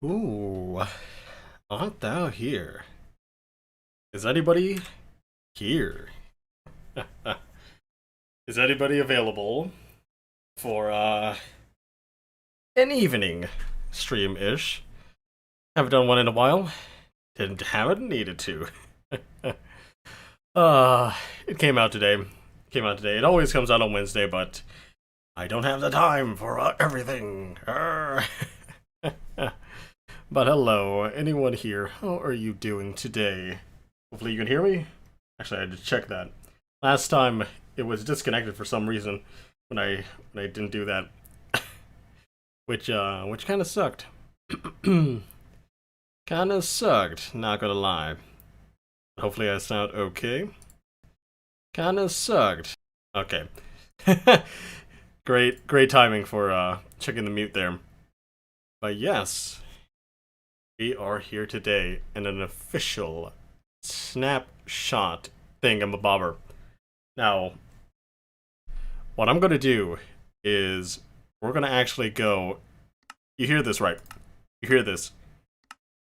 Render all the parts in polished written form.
Ooh, art thou here? Is anybody here? Is anybody available for an evening stream-ish? Haven't done one in a while. Haven't needed to. It came out today. It always comes out on Wednesday, but I don't have the time for everything. But hello, anyone here? How are you doing today? Hopefully you can hear me. Actually, I had to check that. Last time it was disconnected for some reason when I didn't do that, which kind of sucked. Kind of sucked. Not gonna lie. Hopefully I sound okay. Kind of sucked. Okay. Great timing for checking the mute there. But yes, we are here today in an official Snapshot thingamabobber. Now, what I'm gonna do is we're gonna actually go. You hear this, right? You hear this?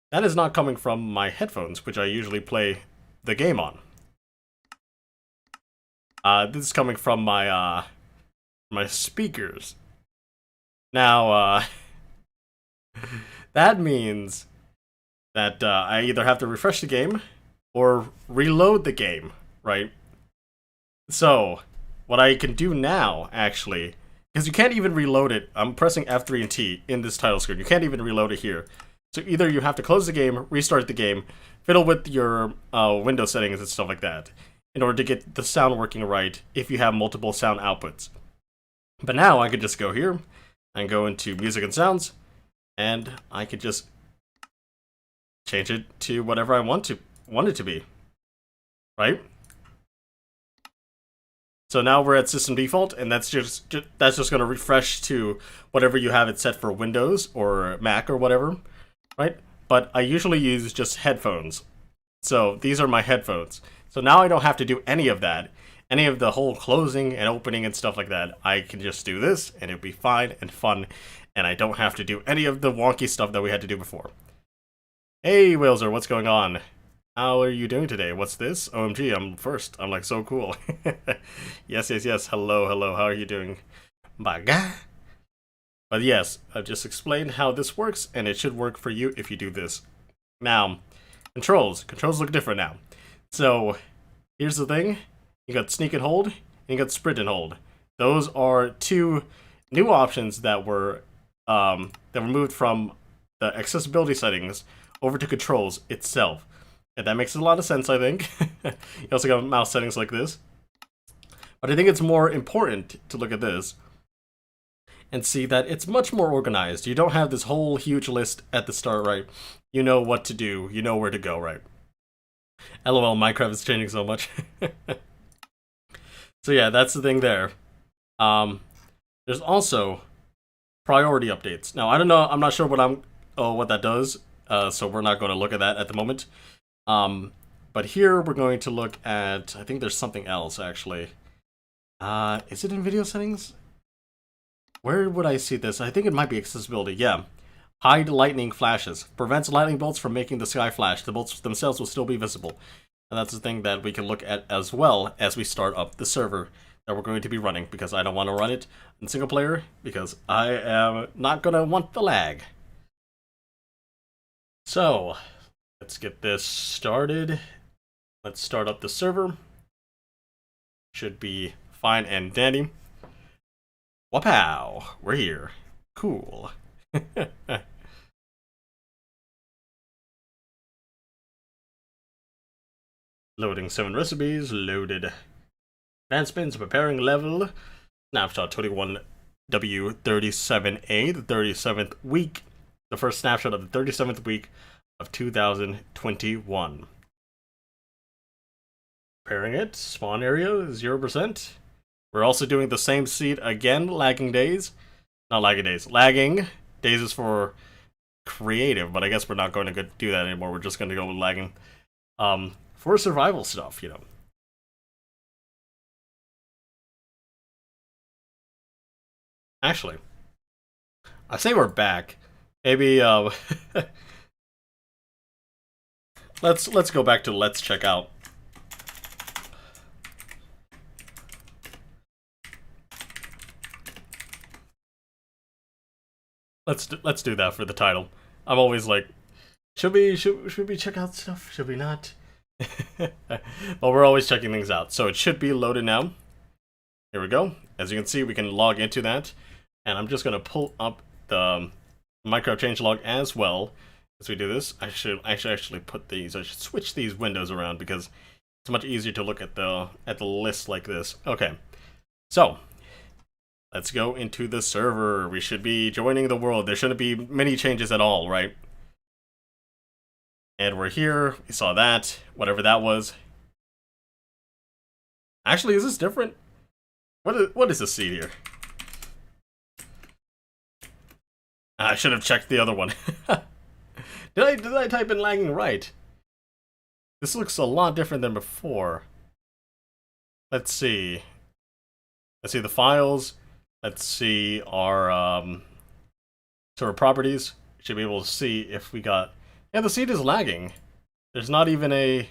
That is not coming from my headphones, which I usually play the game on. This is coming from my my speakers. Now, that means that I either have to refresh the game or reload the game, right? So, what I can do now, actually, because you can't even reload it. I'm pressing F3 and T in this title screen. You can't even reload it here. So either you have to close the game, restart the game, fiddle with your window settings and stuff like that, in order to get the sound working right if you have multiple sound outputs. But now I could just go here and go into music and sounds, and I could just change it to whatever I want it to be, right? So now we're at system default, and that's just going to refresh to whatever you have it set for Windows or Mac or whatever, right? But I usually use just headphones. So these are my headphones. So now I don't have to do any of that, any of the whole closing and opening and stuff like that. I can just do this, and it'll be fine and fun, and I don't have to do any of the wonky stuff that we had to do before. Hey, Whalzer, what's going on? How are you doing today? What's this? OMG, I'm first. I'm like so cool. Yes. Hello. How are you doing? Baga. But yes, I've just explained how this works, and it should work for you if you do this. Now, controls. Controls look different now. So, here's the thing. You got sneak and hold, and you got sprint and hold. Those are two new options that were moved from the accessibility settings over to controls itself. And that makes a lot of sense, I think. You also got mouse settings like this. But I think it's more important to look at this and see that it's much more organized. You don't have this whole huge list at the start, right? You know what to do. You know where to go, right? LOL, Minecraft is changing so much. So yeah, that's the thing there. There's also priority updates. Now, I don't know. I'm not sure what that does. So we're not going to look at that at the moment. But here we're going to look at, I think there's something else actually. Is it in video settings? Where would I see this? I think it might be accessibility, yeah. Hide lightning flashes. Prevents lightning bolts from making the sky flash. The bolts themselves will still be visible. And that's the thing that we can look at as well as we start up the server that we're going to be running, because I don't want to run it in single player, because I am not going to want the lag. So, let's get this started. Let's start up the server. Should be fine and dandy. Wapow! We're here. Cool. Loading 7 recipes. Loaded. Advancements. Preparing level. Snapshot 21W37A. The 37th week. The first snapshot of the 37th week of 2021. Preparing it. Spawn area 0%. We're also doing the same seed again. Lagging days. Not lagging days. Lagging days is for creative, but I guess we're not going to do that anymore. We're just going to go with lagging. For survival stuff, you know. Actually, I say we're back, Maybe let's go back to let's check out. Let's do that for the title. I'm always like, should we check out stuff? Should we not? Well, we're always checking things out, so it should be loaded now. Here we go. As you can see, we can log into that, and I'm just gonna pull up the Minecraft changelog as well as we do this. I should actually put these. I should switch these windows around because it's much easier to look at the list like this. Okay, so let's go into the server. We should be joining the world. There shouldn't be many changes at all, right? And we're here. We saw that. Whatever that was. Actually, is this different? What is this seed here? I should have checked the other one. Did I type in lagging right? This looks a lot different than before. Let's see. Let's see the files. Let's see our sort of properties. Should be able to see if we got. Yeah, the seed is lagging. There's not even a.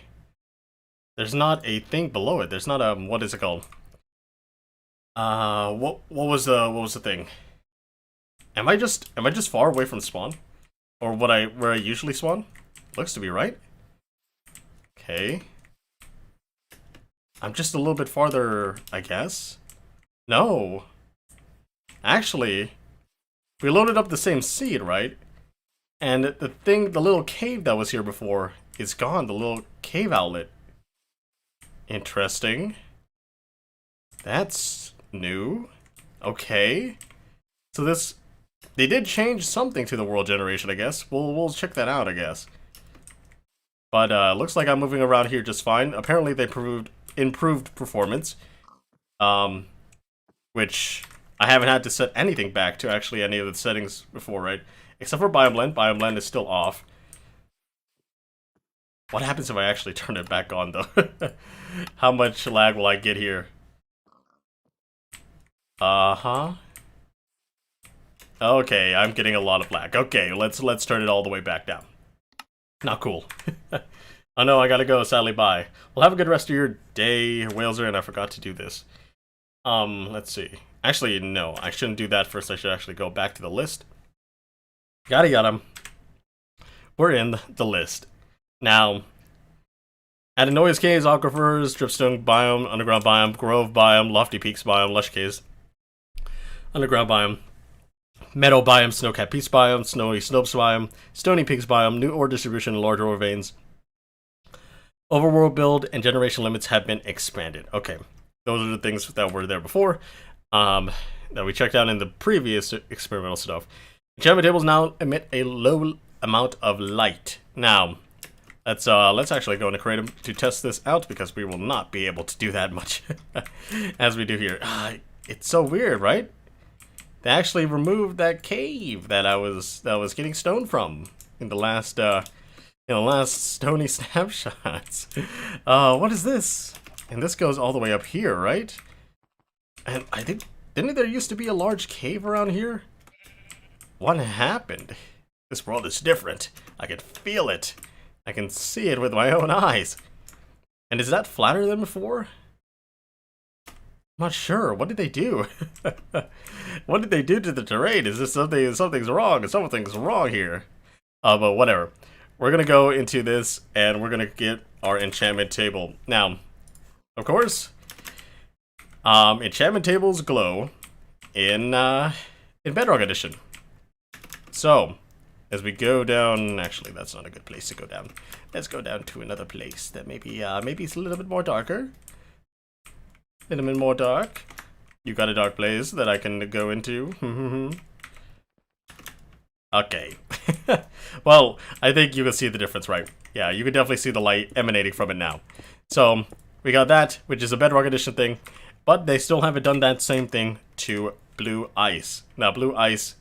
There's not a thing below it. There's not a. What is it called? What was the thing? Am I just far away from spawn, or where I usually spawn? Looks to be right. Okay. I'm just a little bit farther, I guess. No. Actually, we loaded up the same seed, right? And the little cave that was here before is gone. The little cave outlet. Interesting. That's new. Okay. So they did change something to the world generation, I guess. We'll check that out, I guess. But looks like I'm moving around here just fine. Apparently they improved performance. Which I haven't had to set anything back to actually any of the settings before, right? Except for Biome Blend. Biome Blend is still off. What happens if I actually turn it back on, though? How much lag will I get here? Uh-huh. Okay, I'm getting a lot of lag. Okay, let's turn it all the way back down. Not cool. Oh no, I gotta go, sadly, bye. Well, have a good rest of your day, Whaleser, and I forgot to do this. Let's see. Actually, no, I shouldn't do that first. I should actually go back to the list. Got him. We're in the list. Now, Illagers Caves, Aquifers, Dripstone Biome, Underground Biome, Grove Biome, Lofty Peaks Biome, Lush Caves, Underground Biome, Meadow Biome, Snow-Capped Peaks Biome, Snowy Slopes Biome, Stony Peaks Biome, new ore distribution and larger ore veins. Overworld build and generation limits have been expanded. Okay, those are the things that were there before, that we checked out in the previous experimental stuff. Enchantment tables now emit a low amount of light. Now, let's actually go into Creative to test this out because we will not be able to do that much as we do here. It's so weird, right? They actually removed that cave that I was getting stone from in the last Stony snapshots. What is this? And this goes all the way up here, right? And I think didn't there used to be a large cave around here? What happened? This world is different. I can feel it. I can see it with my own eyes. And is that flatter than before? I'm not sure. What did they do? What did they do to the terrain? Is this something's wrong? Something's wrong here. But whatever. We're gonna go into this and we're gonna get our enchantment table. Now, of course, enchantment tables glow in Bedrock Edition. So, as we go down, actually that's not a good place to go down. Let's go down to another place that maybe it's a little bit more darker. A little bit more dark. You got a dark place that I can go into. Okay. Well, I think you can see the difference, right? Yeah, you can definitely see the light emanating from it now. So, we got that, which is a Bedrock Edition thing, but they still haven't done that same thing to Blue Ice. Now, Blue Ice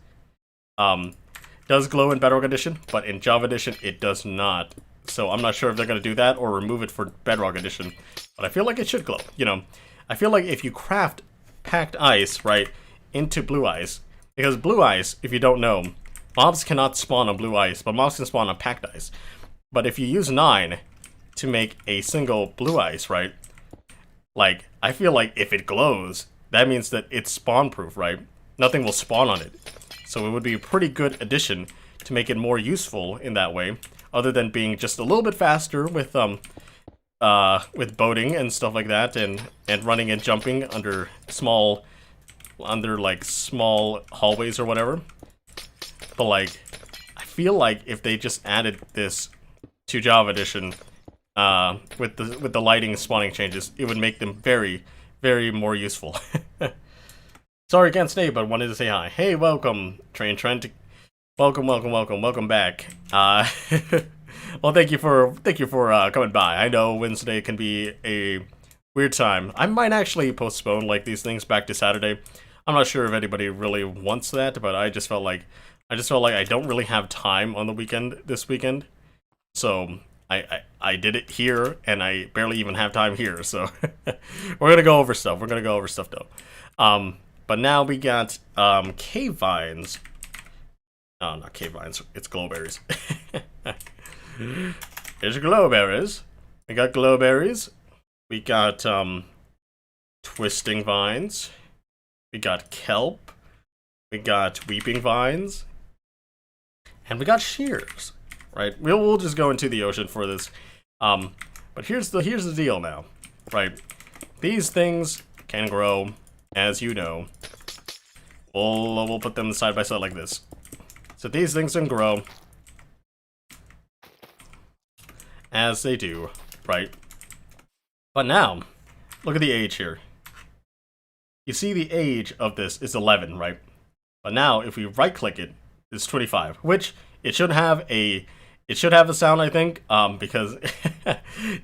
does glow in Bedrock Edition, but in Java Edition, it does not. So, I'm not sure if they're going to do that or remove it for Bedrock Edition, but I feel like it should glow, you know. I feel like if you craft packed ice, right, into Blue Ice, because Blue Ice, if you don't know, Mobs cannot spawn on blue ice, but mobs can spawn on packed ice. But if you use 9 to make a single blue ice, right? Like, I feel like if it glows, that means that it's spawn proof, right? Nothing will spawn on it. So it would be a pretty good addition to make it more useful in that way, other than being just a little bit faster with boating and stuff like that, and running and jumping under small hallways or whatever. But like, I feel like if they just added this to Java Edition, with the lighting and spawning changes, it would make them very, very more useful. Sorry, can't stay, but wanted to say hi. Hey, welcome, Train Trent. Welcome back. Well, thank you for coming by. I know Wednesday can be a weird time. I might actually postpone like these things back to Saturday. I'm not sure if anybody really wants that, but I just felt like I don't really have time on the weekend this weekend, so I did it here, and I barely even have time here. So we're gonna go over stuff. Though. But now we got cave vines. Oh, not cave vines. It's glowberries. Here's glowberries. We got glowberries. We got twisting vines. We got kelp. We got weeping vines. And we got shears. Right? We'll just go into the ocean for this. But here's the deal now. Right? These things can grow, as you know. We'll put them side by side like this. So these things can grow as they do, right? But now, look at the age here. You see the age of this is 11, right? But now, if we right-click it, it's 25, which it should have a sound, I think, because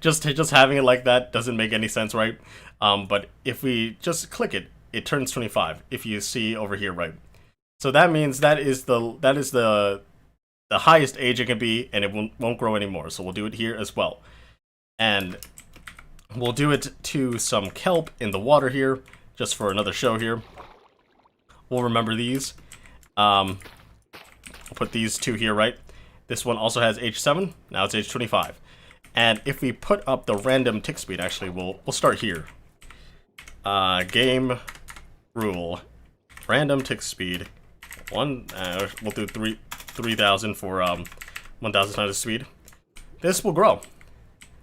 just having it like that doesn't make any sense, right? But if we just click it, it turns 25. If you see over here, right? So that means that is the highest age it can be, and it won't grow anymore. So we'll do it here as well, and we'll do it to some kelp in the water here, just for another show here. We'll remember these. I'll put these two here, right? This one also has age 7. Now it's age 25. And if we put up the random tick speed, actually, we'll start here. Game rule, random tick speed. We'll do 3,000 for 1,000 times the speed. This will grow.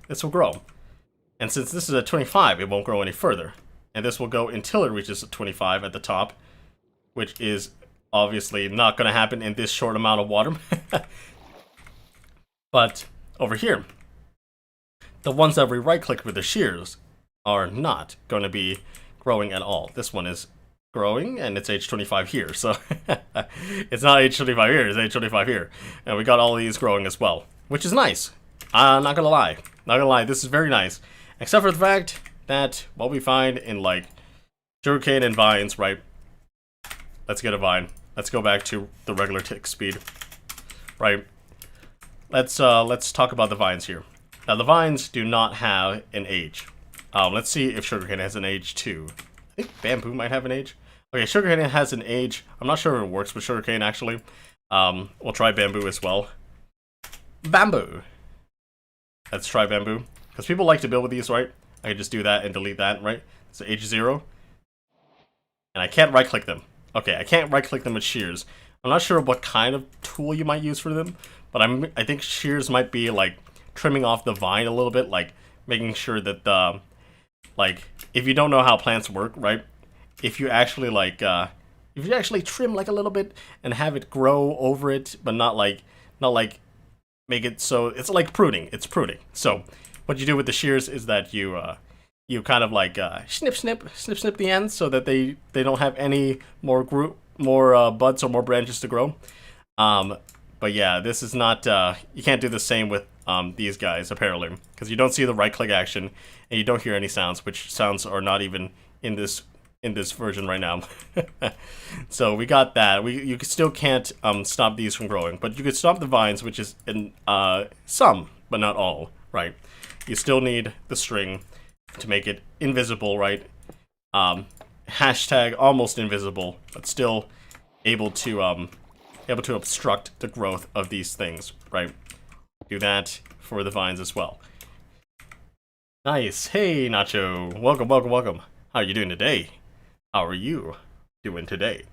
And since this is at 25, it won't grow any further. And this will go until it reaches 25 at the top, which is obviously not going to happen in this short amount of water. But over here, the ones that we right-click with the shears are not going to be growing at all. This one is growing, and it's age 25 here, so it's not age 25 here, it's age 25 here. And we got all these growing as well, which is nice. Not gonna lie, this is very nice. Except for the fact that what we find in, like, sugarcane and vines, right? Let's get a vine. Let's go back to the regular tick speed, right? Let's talk about the vines here. Now, the vines do not have an age. Let's see if sugarcane has an age too. I think bamboo might have an age. Okay, sugarcane has an age. I'm not sure if it works with sugarcane, actually. We'll try bamboo as well. Bamboo! Let's try bamboo. Because people like to build with these, right? I can just do that and delete that, right? So age 0. And I can't right-click them. Okay, I can't right-click them with shears. I'm not sure what kind of tool you might use for them, but I think shears might be, like, trimming off the vine a little bit, like, making sure that the, like, if you don't know how plants work, right? If you actually, like, if you actually trim, like, a little bit and have it grow over it, but not like, make it so, it's like pruning, it's pruning. So, what you do with the shears is that you kind of, like, snip the ends so that they don't have any more buds or more branches to grow. But yeah, this is not, you can't do the same with these guys, apparently, because you don't see the right-click action, and you don't hear any sounds, which sounds are not even in this version right now. So we got that. You still can't stop these from growing, but you could stop the vines, which is in some, but not all, right? You still need the string to make it invisible, right? Hashtag almost invisible, but still able to able to obstruct the growth of these things, right? Do that for the vines as well. Nice. Hey, Nacho. Welcome, welcome, welcome. How are you doing today? How are you doing today?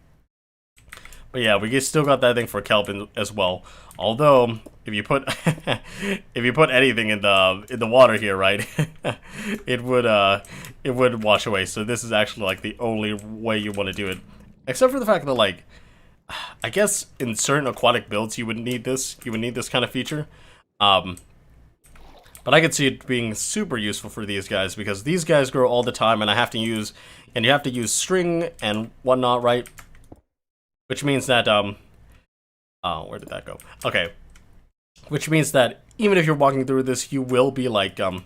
But yeah, we still got that thing for kelp as well. Although, if you put if you put anything in the water here, right, it would wash away. So this is actually like the only way you want to do it, except for the fact that, like, I guess in certain aquatic builds you would need this. You would need this kind of feature. But I could see it being super useful for these guys because these guys grow all the time, and you have to use string and whatnot, right? Which means that oh, where did that go? Okay. Which means that even if you're walking through this, you will be like you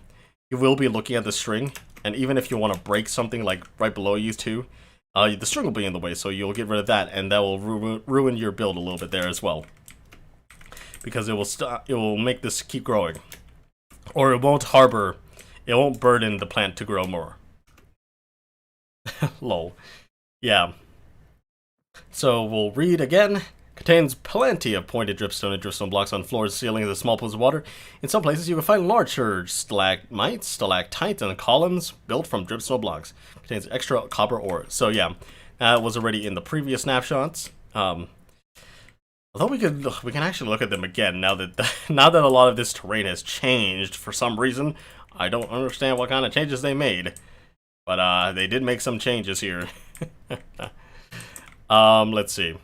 will be looking at the string, and even if you want to break something like right below you too, the string will be in the way, so you'll get rid of that, and that will ruin your build a little bit there as well. Because it will make this keep growing. Or it won't burden the plant to grow more. Lol. Yeah. So we'll read again. Contains plenty of pointed dripstone and dripstone blocks on floors, ceilings, and small pools of water. In some places you can find larger stalagmites, stalactites, and columns built from dripstone blocks. Contains extra copper ore. So yeah, that was already in the previous snapshots. Although we can actually look at them again now that a lot of this terrain has changed for some reason. I don't understand what kind of changes they made, but they did make some changes here. Let's see.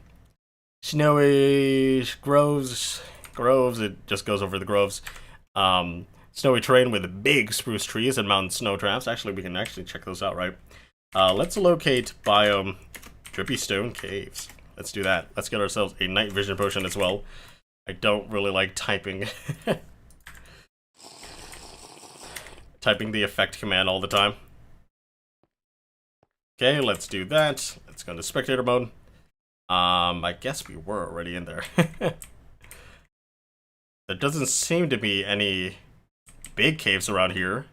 Snowy groves. It just goes over the groves. Snowy terrain with big spruce trees and mountain snow traps. Actually, we can actually check those out, right? Let's locate Biome Drippy Stone Caves. Let's do that. Let's get ourselves a night vision potion as well. I don't really like typing typing the effect command all the time. Okay, let's do that. Let's go into spectator mode. I guess we were already in there. There doesn't seem to be any big caves around here.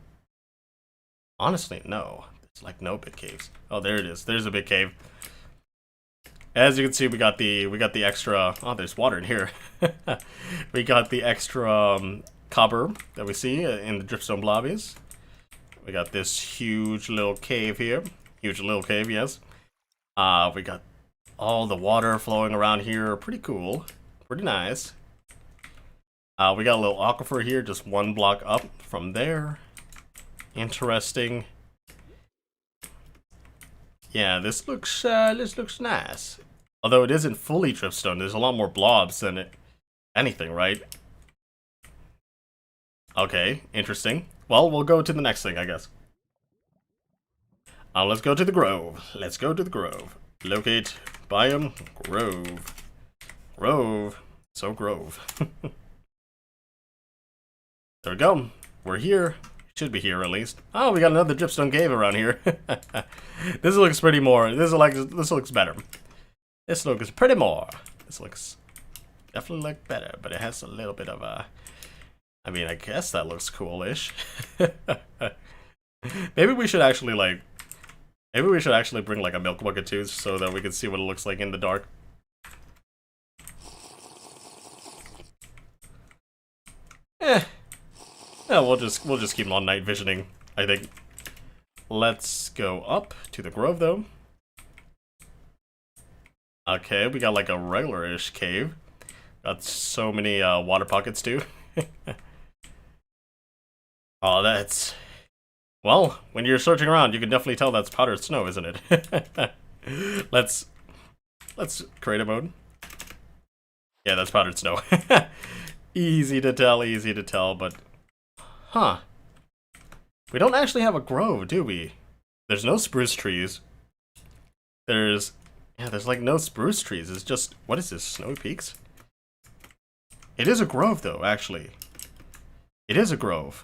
Honestly, no. There's like no big caves. Oh, there it is. There's a big cave. As you can see, we got the extra. Oh, there's water in here. We got the extra copper that we see in the dripstone blobbies. We got this huge little cave here. Huge little cave, yes. We got all the water flowing around here. Pretty cool. Pretty nice. We got a little aquifer here, just one block up from there. Interesting. Yeah, this looks nice. Although it isn't fully dripstone, there's a lot more blobs than anything, right? Okay, interesting. Well, we'll go to the next thing, I guess. Let's go to the grove. Let's go to the grove. Locate biome grove. Grove. So grove. There we go. We're here. Should be here at least. Oh, we got another dripstone cave around here. This looks pretty more. This looks better. This looks pretty more. This looks definitely like better, but it has a little bit of a. I mean, I guess that looks coolish. Maybe we should actually like. Maybe we should actually bring like a milk bucket too, so that we can see what it looks like in the dark. Yeah, we'll just keep on night visioning, I think. Let's go up to the grove though. Okay, we got like a regular-ish cave. Got so many water pockets too. Oh, that's... Well, when you're searching around, you can definitely tell that's powdered snow, isn't it? Let's create a mode. Yeah, that's powdered snow. Easy to tell, but... Huh. We don't actually have a grove, do we? There's no spruce trees. There's like no spruce trees. It's just... What is this, Snowy Peaks? It is a grove, though, actually. It is a grove.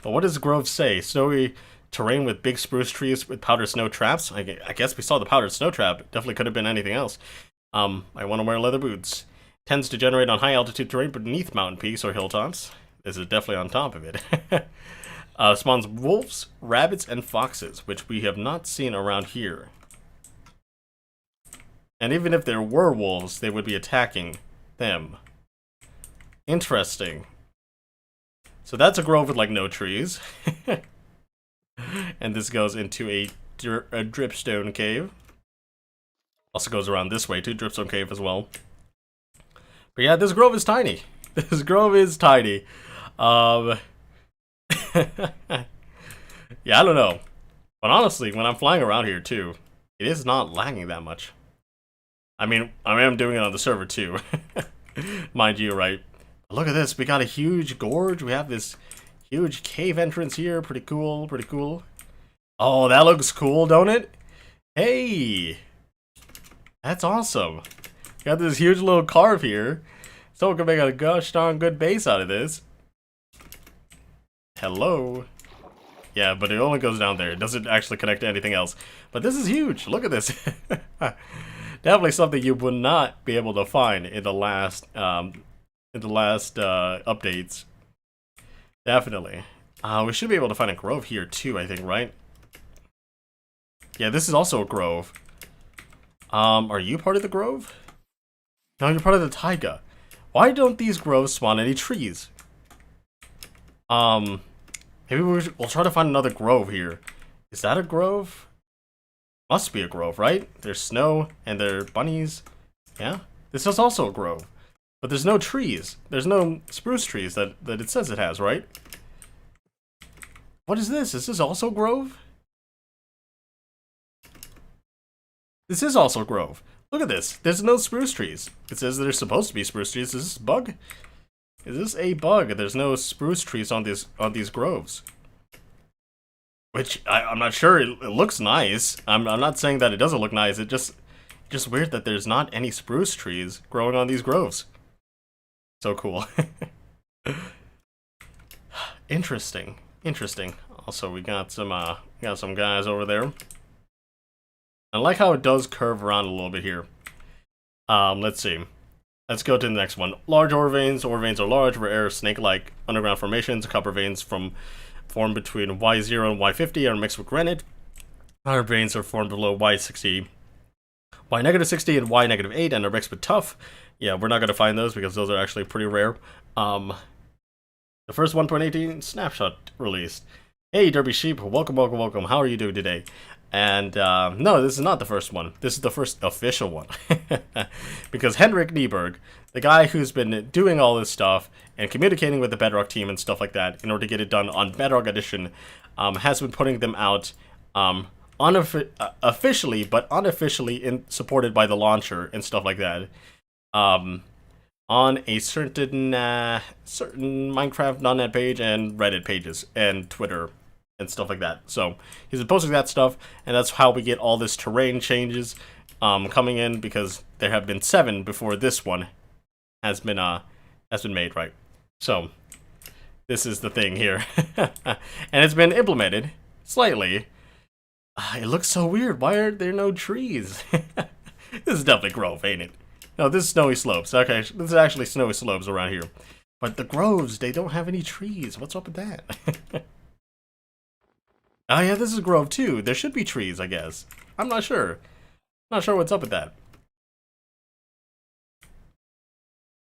But what does the grove say? Snowy terrain with big spruce trees with powdered snow traps? I guess we saw the powdered snow trap. It definitely could have been anything else. I want to wear leather boots. Tends to generate on high altitude terrain beneath mountain peaks or hilltops. This is definitely on top of it. Spawns wolves, rabbits, and foxes, which we have not seen around here. And even if there were wolves, they would be attacking them. Interesting. So that's a grove with like no trees. And this goes into a dripstone cave. Also goes around this way too, dripstone cave as well. But yeah, this grove is tiny. This grove is tiny. Yeah, I don't know. But honestly, when I'm flying around here too, it is not lagging that much. I mean, I am doing it on the server too. Mind you, right? Look at this, we got a huge gorge. We have this huge cave entrance here. Pretty cool, pretty cool. Oh, that looks cool, don't it? Hey! That's awesome. Got this huge little carve here. Someone can make a gosh darn good base out of this. Hello? Yeah, but it only goes down there. It doesn't actually connect to anything else. But this is huge. Look at this. Definitely something you would not be able to find in the last updates. Definitely. We should be able to find a grove here too, I think, right? Yeah, this is also a grove. Are you part of the grove? No, you're part of the taiga. Why don't these groves spawn any trees? Maybe we'll try to find another grove here. Is that a grove? Must be a grove, right? There's snow and there are bunnies. Yeah? This is also a grove. But there's no trees. There's no spruce trees that it says it has, right? What is this? Is this also grove? This is also grove. Look at this. There's no spruce trees. It says there's supposed to be spruce trees. Is this a bug? Is this a bug? There's no spruce trees on these groves. Which I'm not sure. It looks nice. I'm not saying that it doesn't look nice. It just weird that there's not any spruce trees growing on these groves. So cool. Interesting. Interesting. Also, we got some guys over there. I like how it does curve around a little bit here. Let's see. Let's go to the next one. Large ore veins. Ore veins are large, rare, snake-like underground formations. Copper veins formed between Y0 and Y50 are mixed with granite. Iron veins are formed below Y60, Y-60 and Y-8 and are mixed with tuff. Yeah, we're not going to find those because those are actually pretty rare. The first 1.18 snapshot released. Hey, Derby Sheep, welcome, welcome, welcome. How are you doing today? And no, this is not the first one. This is the first official one. Because Henrik Nieberg, the guy who's been doing all this stuff and communicating with the Bedrock team and stuff like that in order to get it done on Bedrock Edition, has been putting them out officially, but unofficially supported by the launcher and stuff like that. On a certain Minecraft.net page and Reddit pages and Twitter and stuff like that. So he's been posting that stuff, and that's how we get all this terrain changes coming in, because there have been 7 before this one has been made, right? So this is the thing here. And it's been implemented slightly. It looks so weird. Why are there no trees? This is definitely grove, ain't it? No, this is snowy slopes. Okay, this is actually snowy slopes around here. But the groves, they don't have any trees. What's up with that? Oh yeah, this is a grove too. There should be trees, I guess. I'm not sure. Not sure what's up with that.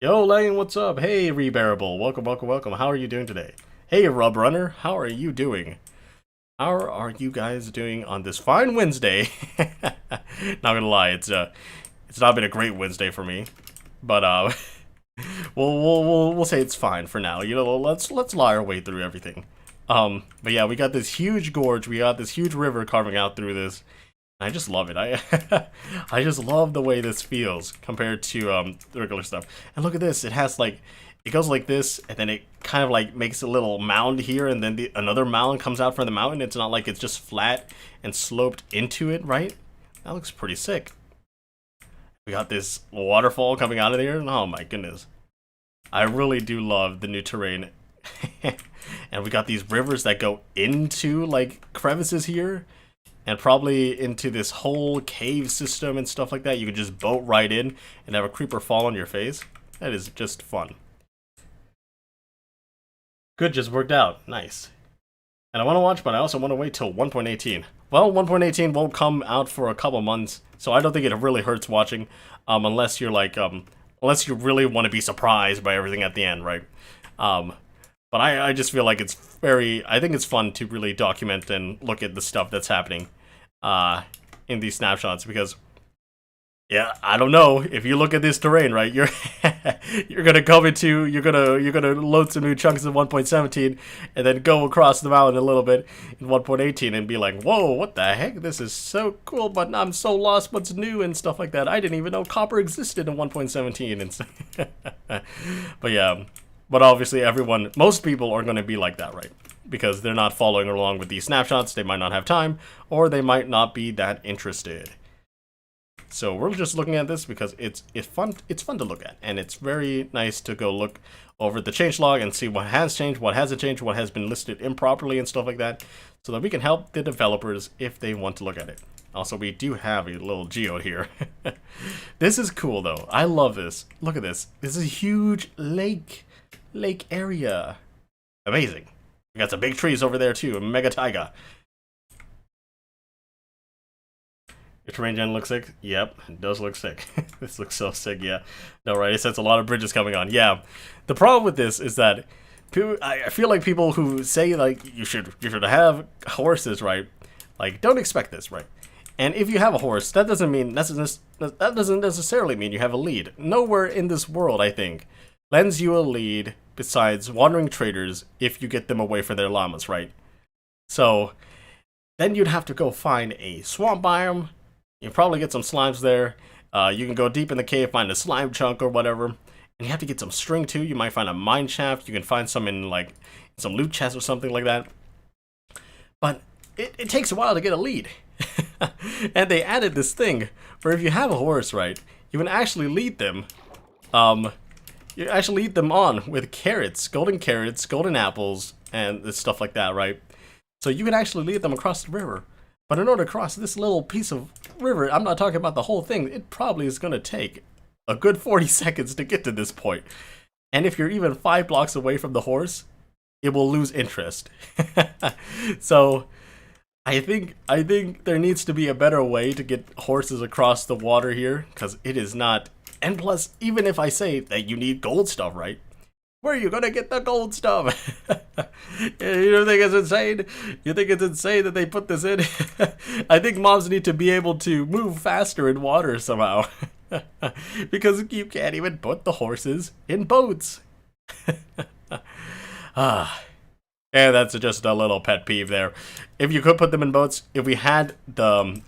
Yo, Lane, what's up? Hey, Rebearable. Welcome, welcome, welcome. How are you doing today? Hey, Rub Runner. How are you doing? How are you guys doing on this fine Wednesday? Not gonna lie, it's not been a great Wednesday for me, but we'll say it's fine for now. You know, let's lie our way through everything. But yeah, we got this huge gorge, we got this huge river carving out through this. I just love it. I just love the way this feels compared to the regular stuff. And look at this, it has like, it goes like this, and then it kind of like makes a little mound here, and then another mound comes out from the mountain. It's not like it's just flat and sloped into it, right? That looks pretty sick. We got this waterfall coming out of there. Oh my goodness. I really do love the new terrain. And we got these rivers that go into like crevices here, and probably into this whole cave system and stuff like that. You could just boat right in and have a creeper fall on your face. That is just fun. Good, just worked out. Nice. And I want to watch, but I also want to wait till 1.18. Well, 1.18 won't come out for a couple months, so I don't think it really hurts watching, unless you're like, unless you really want to be surprised by everything at the end, right? But I just feel like it's I think it's fun to really document and look at the stuff that's happening, in these snapshots, because, yeah, I don't know, if you look at this terrain, right, you're gonna come into, you're gonna load some new chunks in 1.17, and then go across the mountain a little bit in 1.18 and be like, whoa, what the heck, this is so cool, but I'm so lost, what's new, and stuff like that. I didn't even know copper existed in 1.17, and but yeah, but obviously most people are gonna be like that, right? Because they're not following along with these snapshots, they might not have time, or they might not be that interested. So we're just looking at this because it's fun to look at, and it's very nice to go look over the changelog and see what has changed, what hasn't changed, what has been listed improperly and stuff like that, so that we can help the developers if they want to look at it. Also, we do have a little geode here. This is cool though. I love this. Look at this. This is a huge lake area. Amazing. We got some big trees over there too. A mega taiga. Your terrain gen looks sick? Yep, it does look sick. This looks so sick, yeah. No, right, it says a lot of bridges coming on. Yeah, the problem with this is that I feel like people who say, like, you should have horses, right? Like, don't expect this, right? And if you have a horse, that doesn't necessarily mean you have a lead. Nowhere in this world, I think, lends you a lead besides wandering traders if you get them away from their llamas, right? So, then you'd have to go find a swamp biome. You probably get some slimes there. You can go deep in the cave, find a slime chunk or whatever. And you have to get some string too. You might find a mine shaft. You can find some in like some loot chests or something like that. But it takes a while to get a lead. And they added this thing where if you have a horse, right, you can actually lead them. You actually lead them on with carrots, golden apples, and stuff like that, right? So you can actually lead them across the river. But in order to cross this little piece of river, I'm not talking about the whole thing, it probably is going to take a good 40 seconds to get to this point. And if you're even 5 blocks away from the horse, it will lose interest. So I think there needs to be a better way to get horses across the water here, because it is not. And plus, even if I say that you need gold stuff, right? Where are you gonna get the gold stuff? You don't think it's insane? You think it's insane that they put this in? I think mobs need to be able to move faster in water somehow. Because you can't even put the horses in boats. And that's just a little pet peeve there. If you could put them in boats, if we had the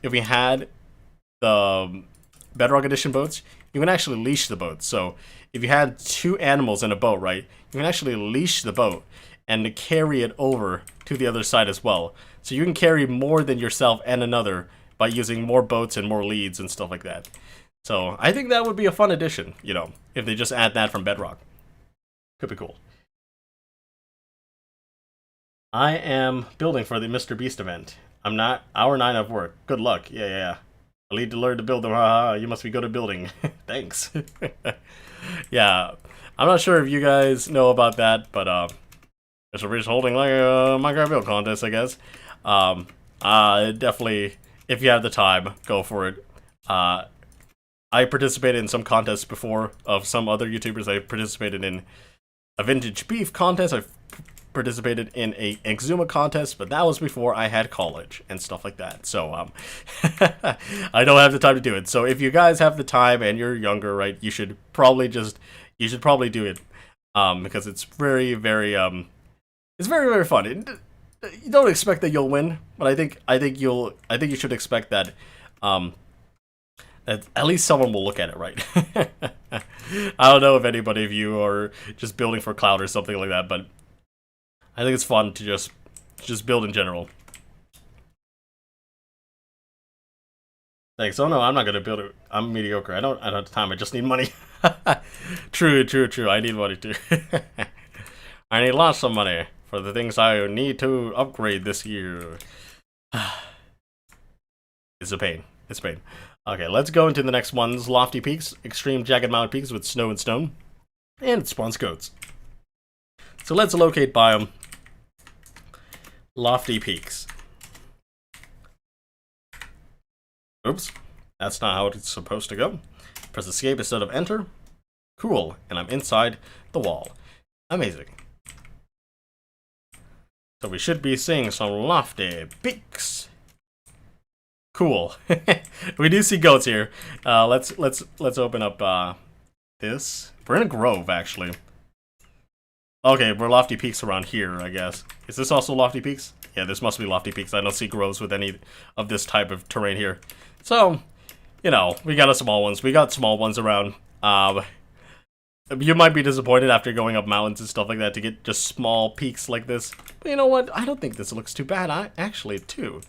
Bedrock Edition boats, you can actually leash the boat. So if you had 2 animals in a boat, right, you can actually leash the boat and carry it over to the other side as well. So you can carry more than yourself and another by using more boats and more leads and stuff like that. So I think that would be a fun addition, you know, if they just add that from Bedrock. Could be cool. I am building for the Mr. Beast event. I'm not. Hour 9 of work. Good luck. Yeah. I need to learn to build them. You must be good at building. Thanks. Yeah, I'm not sure if you guys know about that, but we're just holding like a Minecraft build contest, I guess. Definitely, if you have the time, go for it. I participated in some contests before of some other YouTubers. I participated in a vintage beef contest. I participated in a Exuma contest, but that was before I had college and stuff like that. So I don't have the time to do it. So if you guys have the time and you're younger, right, you should probably do it, because it's very fun. You don't expect that you'll win, but I think you should expect that that at least someone will look at it, right? I don't know if anybody of you are just building for clout or something like that, but I think it's fun to just build in general. Thanks. Oh no, I'm not gonna build it. I'm mediocre. I don't have time. I just need money. True. I need money too. I need lots of money for the things I need to upgrade this year. It's a pain. Okay, let's go into the next ones. Lofty peaks, extreme jagged mountain peaks with snow and stone, and it spawns goats. So let's locate biome. Lofty Peaks. Oops. That's not how it's supposed to go. Press escape instead of enter. Cool. And I'm inside the wall. Amazing. So we should be seeing some lofty peaks. Cool. We do see goats here. Let's open up this. We're in a grove, actually. Okay, we're Lofty Peaks around here, I guess. Is this also Lofty Peaks? Yeah, this must be Lofty Peaks. I don't see groves with any of this type of terrain here. So, you know, we got a small ones. We got small ones around. You might be disappointed after going up mountains and stuff like that to get just small peaks like this. But you know what? I don't think this looks too bad. Actually, too.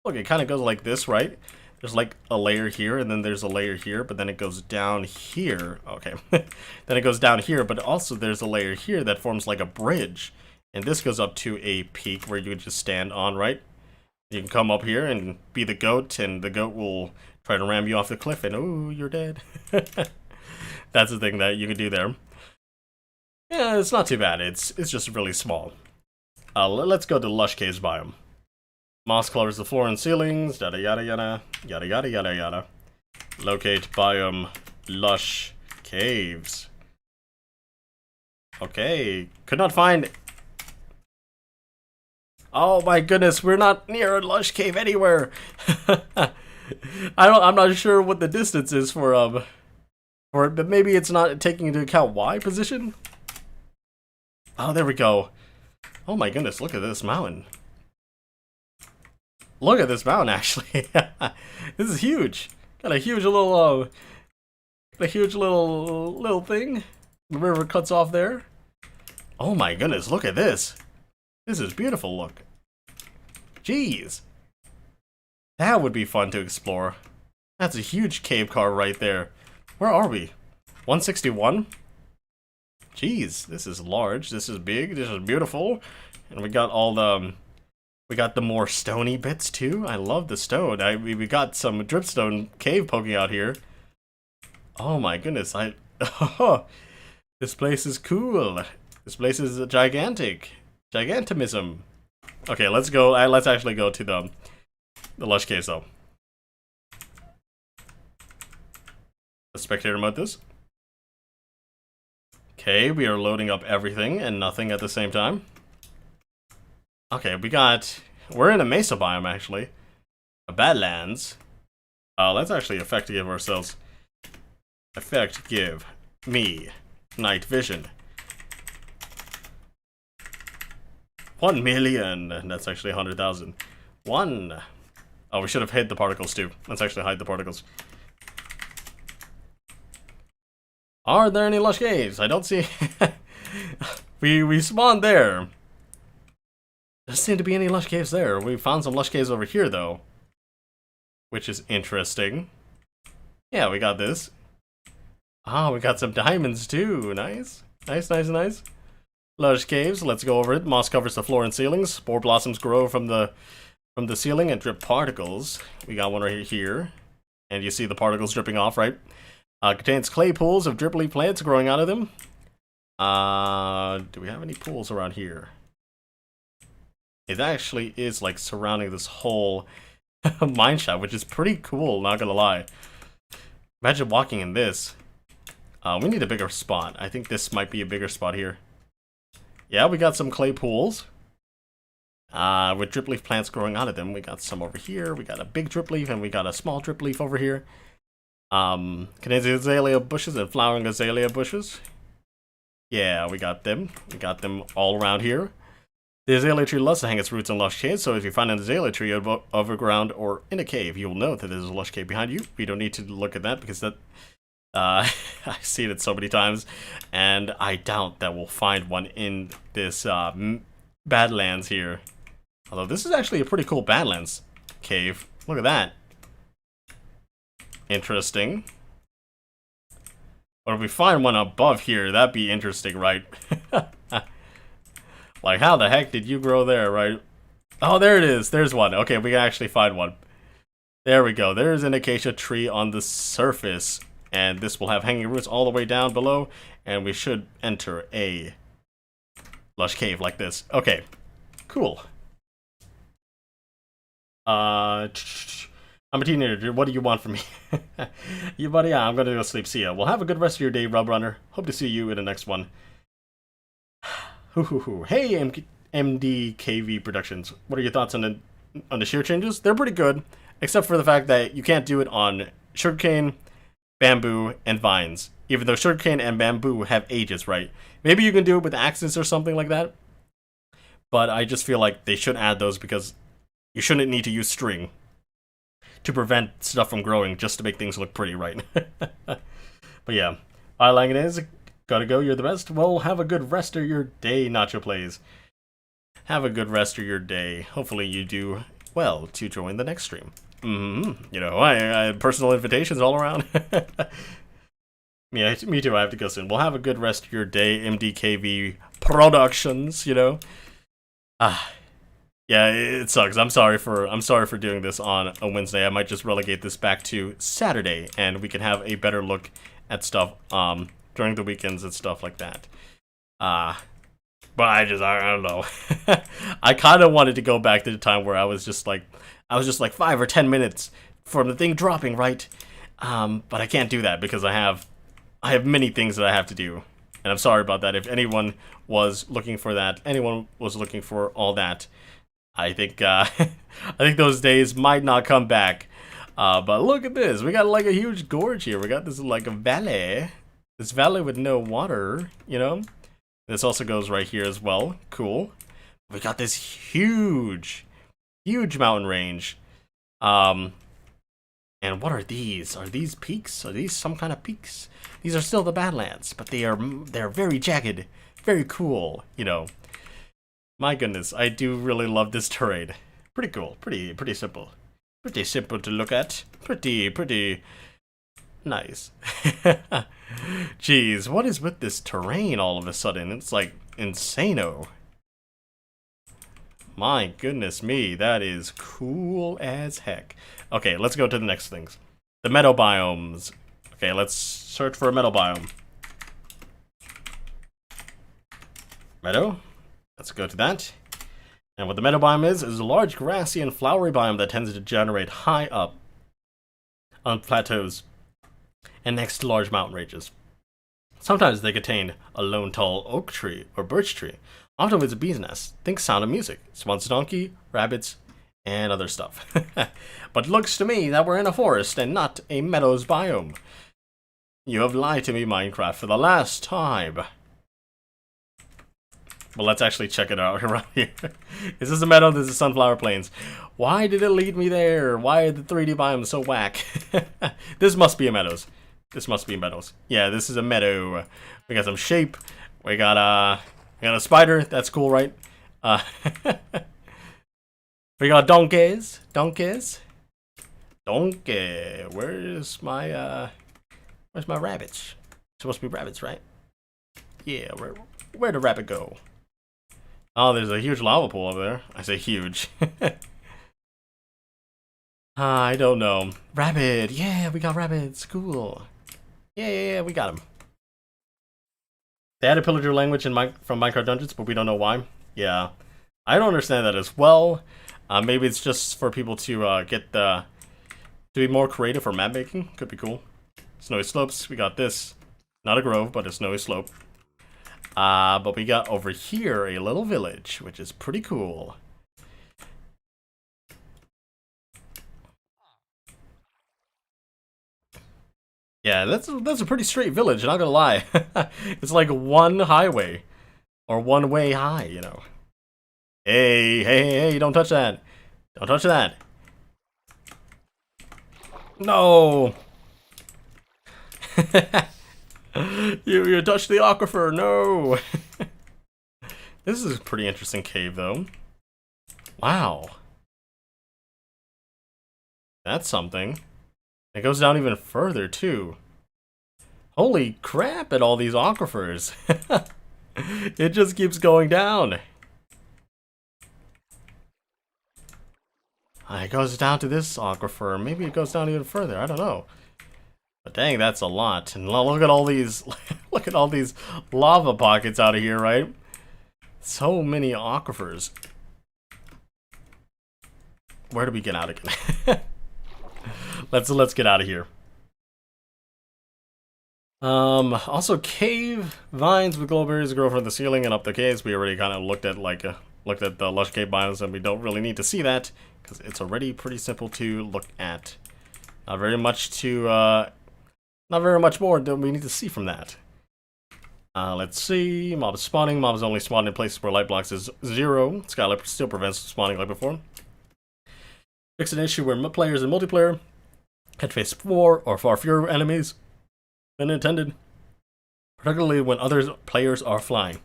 Look, it kind of goes like this, right? There's like a layer here, and then there's a layer here, but then it goes down here. Okay. Then it goes down here, but also there's a layer here that forms like a bridge. And this goes up to a peak where you would just stand on, right? You can come up here and be the goat, and the goat will try to ram you off the cliff, and oh, you're dead. That's the thing that you can do there. Yeah, it's not too bad. It's just really small. Let's go to Lush Caves biome. Moss covers the floor and ceilings, yada yada yada, yada yada yada yada. Locate biome Lush Caves. Okay, could not find... Oh my goodness, we're not near a Lush Cave anywhere. I'm not sure what the distance is for it, but maybe it's not taking into account Y position? Oh, there we go. Oh my goodness, look at this mountain. Look at this mountain, actually. This is huge. Got a huge little, little thing. The river cuts off there. Oh my goodness, look at this. This is beautiful, look. Jeez. That would be fun to explore. That's a huge cave car right there. Where are we? 161? Jeez, this is large, this is big, this is beautiful. And we got all the... We got the more stony bits too. I love the stone. We got some dripstone cave poking out here. Oh my goodness! This place is cool. This place is gigantic, gigantimism. Okay, let's go. Let's actually go to the Lush Caves though. Let's spectator mode this. Okay, we are loading up everything and nothing at the same time. Okay, we're in a mesa biome, actually. A Badlands. Let's actually effect give ourselves. Effect give me night vision. 1 million. That's actually 100,000. 1. Oh, we should have hid the particles too. Let's actually hide the particles. Are there any Lush Caves? I don't see. We spawned there. Doesn't seem to be any Lush Caves there. We found some Lush Caves over here, though. Which is interesting. Yeah, we got this. Ah, we got some diamonds, too. Nice. Nice, nice, nice. Lush Caves, let's go over it. Moss covers the floor and ceilings. Spore blossoms grow from the ceiling and drip particles. We got one right here. And you see the particles dripping off, right? Contains clay pools of dripply plants growing out of them. Do we have any pools around here? It actually is like surrounding this whole mine shaft, which is pretty cool, not gonna lie. Imagine walking in this. We need a bigger spot. I think this might be a bigger spot here. Yeah, we got some clay pools. With drip leaf plants growing out of them. We got some over here. We got a big drip leaf and we got a small drip leaf over here. Contains azalea bushes and flowering azalea bushes. Yeah, we got them. We got them all around here. The Azalea Tree loves to hang its roots in Lush Caves, so if you find an Azalea Tree overground or in a cave, you will know that there's a Lush Cave behind you. We don't need to look at that because that... I've seen it so many times, and I doubt that we'll find one in this Badlands here. Although this is actually a pretty cool Badlands cave. Look at that. Interesting. But if we find one above here, that'd be interesting, right? Like, how the heck did you grow there, right? Oh, there it is. There's one. Okay, we can actually find one. There we go. There's an acacia tree on the surface. And this will have hanging roots all the way down below. And we should enter a lush cave like this. Okay, cool. I'm a teenager. What do you want from me? You buddy, yeah, I'm gonna go sleep. See ya. Well, have a good rest of your day, Rub Runner. Hope to see you in the next one. Hey, MDKV Productions. What are your thoughts on the shear changes? They're pretty good, except for the fact that you can't do it on sugarcane, bamboo, and vines. Even though sugarcane and bamboo have ages, right? Maybe you can do it with axes or something like that. But I just feel like they should add those because you shouldn't need to use string to prevent stuff from growing just to make things look pretty, right? But yeah, I like it is. Gotta go, you're the best. Well, have a good rest of your day, Nacho Plays. Have a good rest of your day. Hopefully you do well to join the next stream. You know, I have personal invitations all around. Yeah, me too, I have to go soon. Well, have a good rest of your day, MDKV Productions, you know. Yeah, it sucks. I'm sorry for doing this on a Wednesday. I might just relegate this back to Saturday, and we can have a better look at stuff during the weekends and stuff like that. But I don't know. I kind of wanted to go back to the time where I was just like 5 or 10 minutes from the thing dropping, right? But I can't do that because I have many things that I have to do, and I'm sorry about that. If anyone was looking for that, anyone was looking for all that, I think I think those days might not come back. But look at this. We got like a huge gorge here. We got this like a valley. This valley with no water, you know? This also goes right here as well. Cool. We got this huge mountain range. And what are these? Are these peaks? Are these some kind of peaks? These are still the Badlands, but they're very jagged, very cool, you know. My goodness, I do really love this terrain. Pretty cool, pretty simple. Pretty simple to look at. Pretty nice. Jeez, what is with this terrain all of a sudden? It's like insano. My goodness me, that is cool as heck. Okay, let's go to the next things. The meadow biomes. Okay, let's search for a meadow biome. Meadow. Let's go to that. And what the meadow biome is a large grassy and flowery biome that tends to generate high up on plateaus and next to large mountain ranges. Sometimes they contain a lone tall oak tree or birch tree, often with a bee's nest. Think Sound of Music, Swan's Donkey, rabbits, and other stuff. But it looks to me that we're in a forest and not a meadows biome. You have lied to me, Minecraft, for the last time. Well, let's actually check it out around here. Is this a meadow? This is Sunflower Plains. Why did it lead me there? Why are the 3D biomes so whack? This must be a meadows. This must be meadows. Yeah, this is a meadow. We got some sheep. We got a spider. That's cool, right? We got donkeys. Donkey. Where's my rabbits? Supposed to be rabbits, right? Yeah, where'd the rabbit go? Oh, there's a huge lava pool over there. I say huge. I don't know. Rabbit. Yeah, we got rabbits. Cool. Yeah, we got them. They added pillager language from Minecraft Dungeons, but we don't know why. Yeah, I don't understand that as well. Maybe it's just for people to to be more creative for map making. Could be cool. Snowy slopes. We got this. Not a grove, but a snowy slope. But we got over here a little village, which is pretty cool. Yeah, that's a pretty straight village, not gonna lie. It's like one highway. Or one way high, you know. Hey, don't touch that. Don't touch that. No! You touched the aquifer, no! This is a pretty interesting cave, though. Wow. That's something. It goes down even further, too. Holy crap at all these aquifers. It just keeps going down. It goes down to this aquifer. Maybe it goes down even further. I don't know. But dang, that's a lot. And look at all these look at all these lava pockets out of here, right? So many aquifers. where do we get out again? Let's get out of here. Also cave vines with glowberries grow from the ceiling and up the caves. We already kind of looked at the lush cave biomes, and we don't really need to see that because it's already pretty simple to look at. Not very much more that we need to see from that. Let's see. Mob is spawning. Mob is only spawning in places where light blocks is 0. Skylight still prevents spawning like before. Fix an issue where players in multiplayer can face 4 or far fewer enemies than intended, particularly when other players are flying.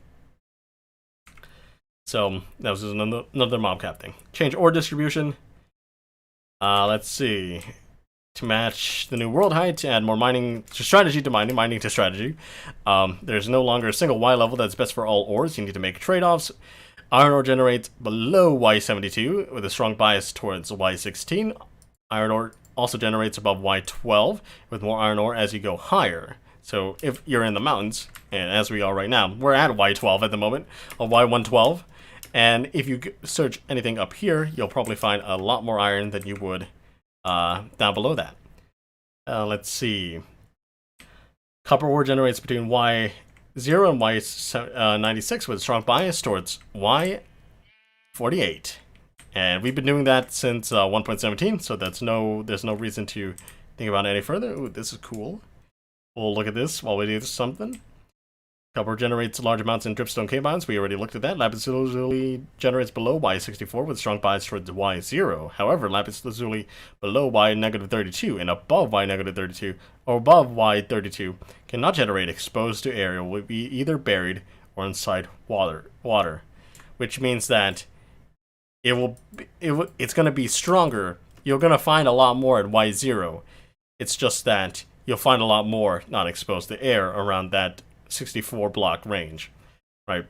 So that was just another mob cap thing. Change ore distribution. Let's see. To match the new world height, add more mining to strategy to mining to strategy. There's no longer a single Y level that's best for all ores. You need to make trade-offs. Iron ore generates below Y72 with a strong bias towards Y16. Iron ore also generates above Y12 with more iron ore as you go higher. So if you're in the mountains, and as we are right now, we're at Y12 at the moment, or Y112. And if you search anything up here, you'll probably find a lot more iron than you would down below that. Let's see. Copper ore generates between Y0 and Y96 with a strong bias towards Y48. And we've been doing that since 1.17, so there's no reason to think about it any further. Ooh, this is cool. We'll look at this while we do something. Copper generates large amounts in dripstone cave biomes. We already looked at that. Lapis lazuli generates below Y64 with strong bias towards Y0. However, lapis lazuli below Y-32 and above Y-32 or above Y32 cannot generate exposed to air. It will be either buried or inside water, which means that it's going to be stronger. You're going to find a lot more at Y0. It's just that you'll find a lot more not exposed to air around that 64 block range, right?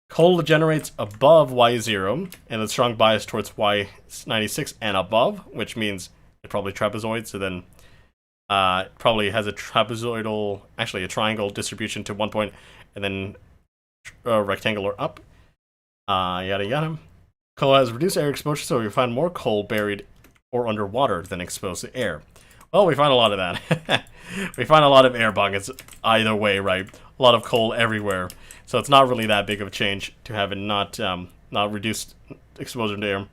Coal generates above Y0 and a strong bias towards Y96 and above, which means it probably trapezoids, so then probably has a trapezoidal, actually a triangle distribution to one point, and then rectangular up, yada yada. Coal has reduced air exposure, so you find more coal buried or underwater than exposed to air. Well, we find a lot of that. We find a lot of air buckets either way, right? A lot of coal everywhere. So it's not really that big of a change to have it not reduced exposure to air.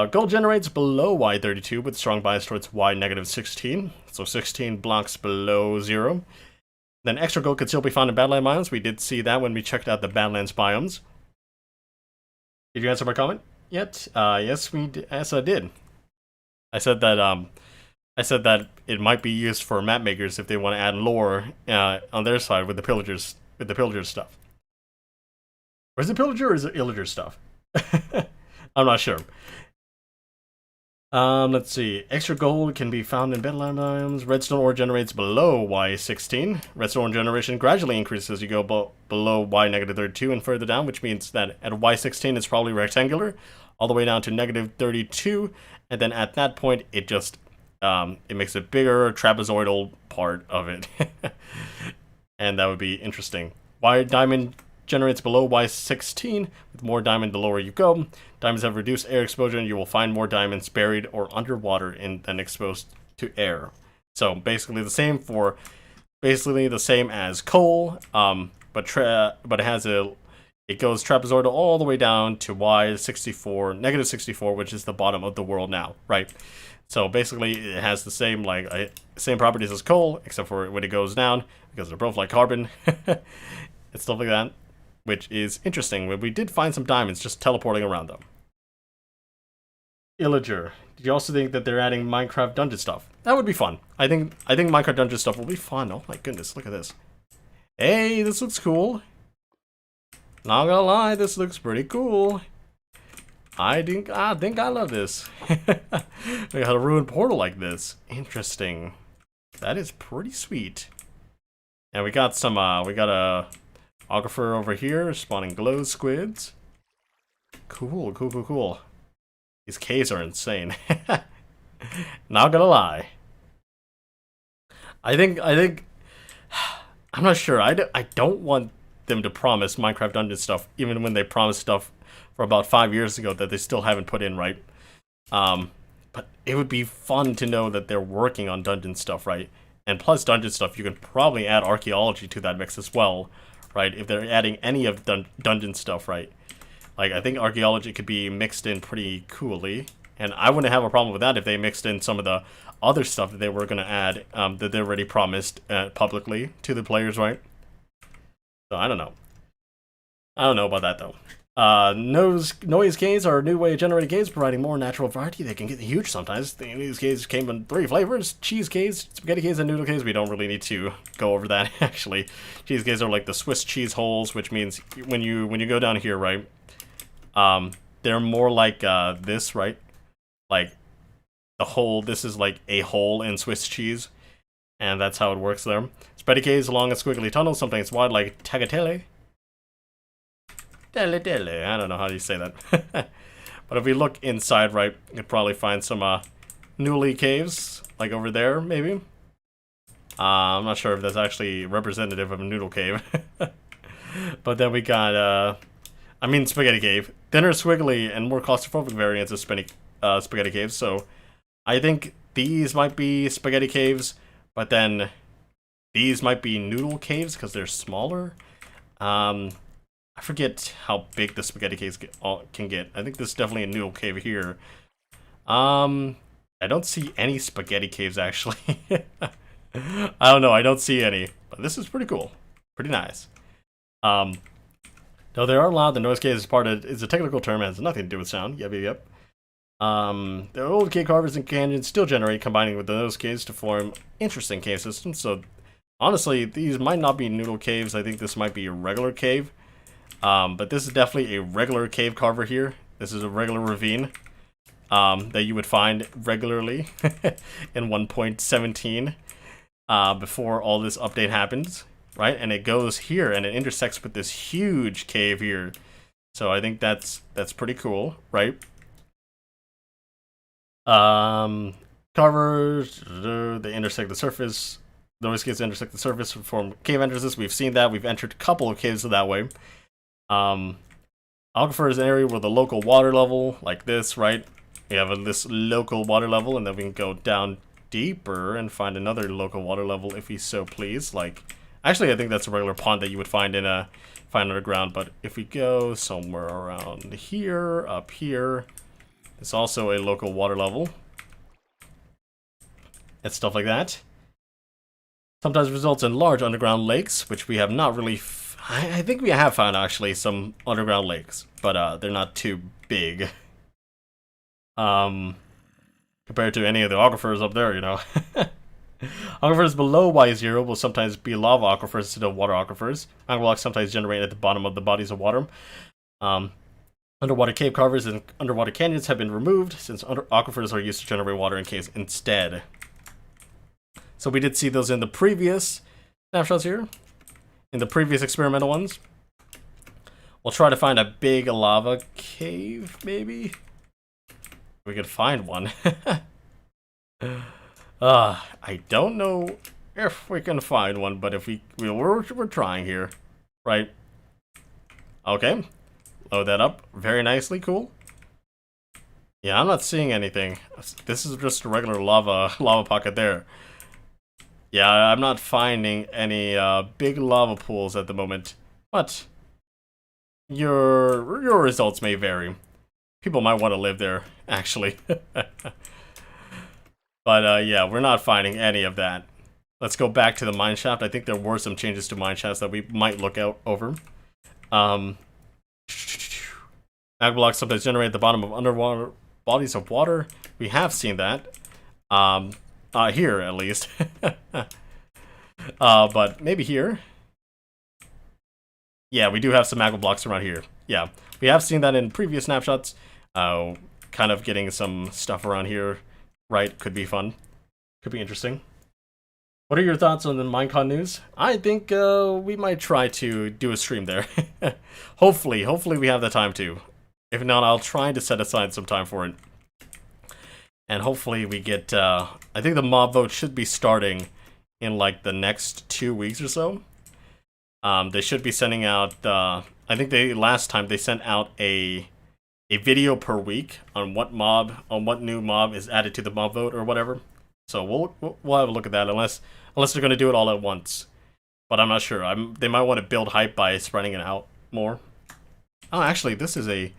Gold generates below Y32 with strong bias towards Y-16. So 16 blocks below 0. Then extra gold could still be found in Badland biomes. We did see that when we checked out the Badlands biomes. Did you answer my comment yet? Yes, I did. I said that it might be used for map makers if they want to add lore on their side with the pillagers stuff. Or is it pillager or is it illager stuff? I'm not sure. Let's see. Extra gold can be found in Badland biomes. Redstone ore generates below Y16. Redstone generation gradually increases as you go below Y-32 and further down, which means that at Y16 it's probably rectangular, all the way down to -32, and then at that point it just it makes a bigger trapezoidal part of it. And that would be interesting. Why diamond generates below Y16. With more diamond the lower you go. Diamonds have reduced air exposure and you will find more diamonds buried or underwater than exposed to air. So basically the same as coal, but it goes trapezoidal all the way down to Y64, -64, which is the bottom of the world now, right? So basically, it has the same same properties as coal, except for when it goes down, because they're both like carbon and stuff like that, which is interesting. We did find some diamonds just teleporting around them. Illager, did you also think that they're adding Minecraft dungeon stuff? That would be fun. I think Minecraft dungeon stuff will be fun. Oh my goodness, look at this. Hey, this looks cool. Not gonna lie, this looks pretty cool. I think I love this. We got a ruined portal like this. Interesting. That is pretty sweet. And we got a Aquifer over here spawning glow squids. Cool. These caves are insane. Not gonna lie. I think I'm not sure. I don't want them to promise Minecraft dungeon stuff, even when they promised stuff for about 5 years ago that they still haven't put in, right? But it would be fun to know that they're working on dungeon stuff, right? And plus dungeon stuff, you can probably add archaeology to that mix as well, right? If they're adding any of dungeon stuff, right? Like, I think archaeology could be mixed in pretty coolly. And I wouldn't have a problem with that if they mixed in some of the other stuff that they were going to add, that they already promised publicly to the players, right? So, I don't know. I don't know about that, though. Noise caves are a new way of generating caves, providing more natural variety. They can get huge sometimes. These caves came in 3 flavors: cheese caves, spaghetti caves, and noodle caves. We don't really need to go over that, actually. Cheese caves are like the Swiss cheese holes, which means when you go down here, right, they're more like this, right? Like, the hole, this is like a hole in Swiss cheese, and that's how it works there. Spaghetti caves along a squiggly tunnel, sometimes wide like tagliatelle. I don't know how you say that. But if we look inside, right, you could probably find some noodly caves, like over there, maybe. I'm not sure if that's actually representative of a noodle cave. But then we got, spaghetti cave. Thinner, squiggly, and more claustrophobic variants of spaghetti caves. So I think these might be spaghetti caves, but then these might be noodle caves because they're smaller. I forget how big the spaghetti caves can get. I think this is definitely a noodle cave here. I don't see any spaghetti caves, actually. I don't know, I don't see any. But this is pretty cool. Pretty nice. Though there are a lot, the noise caves is a technical term, it has nothing to do with sound. Yep. The old cave carvers and canyons still generate, combining with the noise caves to form interesting cave systems. So, honestly, these might not be noodle caves. I think this might be a regular cave. But this is definitely a regular cave carver here. This is a regular ravine that you would find regularly in 1.17 before all this update happens, right? And it goes here and it intersects with this huge cave here. So I think that's pretty cool, right? Carvers, they intersect the surface. Those caves intersect the surface to form cave entrances. We've seen that. We've entered a couple of caves that way. Aquifer is an area with a local water level, like this, right? We have this local water level, and then we can go down deeper and find another local water level if we so please. Like, actually, I think that's a regular pond that you would find find underground. But if we go somewhere around here, up here, it's also a local water level and stuff like that. Sometimes results in large underground lakes, which we have not really. I think we have found actually some underground lakes, but they're not too big. Compared to any of the aquifers up there, you know. Aquifers below Y0 will sometimes be lava aquifers instead of water aquifers. Magma blocks sometimes generate at the bottom of the bodies of water. Underwater cave carvers and underwater canyons have been removed since aquifers are used to generate water in caves instead. So we did see those in the previous snapshots here. In the previous experimental ones. We'll try to find a big lava cave, maybe? We could find one. I don't know if we can find one, but if we're trying here. Right. Okay. Load that up very nicely, cool. Yeah, I'm not seeing anything. This is just a regular lava pocket there. Yeah, I'm not finding any big lava pools at the moment, but your results may vary. People might want to live there, actually. But yeah, we're not finding any of that. Let's go back to the mineshaft. I think there were some changes to mineshafts that we might look over. Magma blocks sometimes generate at the bottom of underwater bodies of water. We have seen that. Here, at least. But maybe here. Yeah, we do have some magma blocks around here. Yeah, we have seen that in previous snapshots. Kind of getting some stuff around here, right? Could be fun. Could be interesting. What are your thoughts on the Minecon news? I think we might try to do a stream there. Hopefully we have the time to. If not, I'll try to set aside some time for it. And hopefully we get, I think the mob vote should be starting in like the next 2 weeks or so. They should be sending out, I think last time they sent out a a video per week on what new mob is added to the mob vote or whatever. So we'll have a look at that unless they're gonna do it all at once. But I'm not sure. They might want to build hype by spreading it out more. Oh, actually, this is a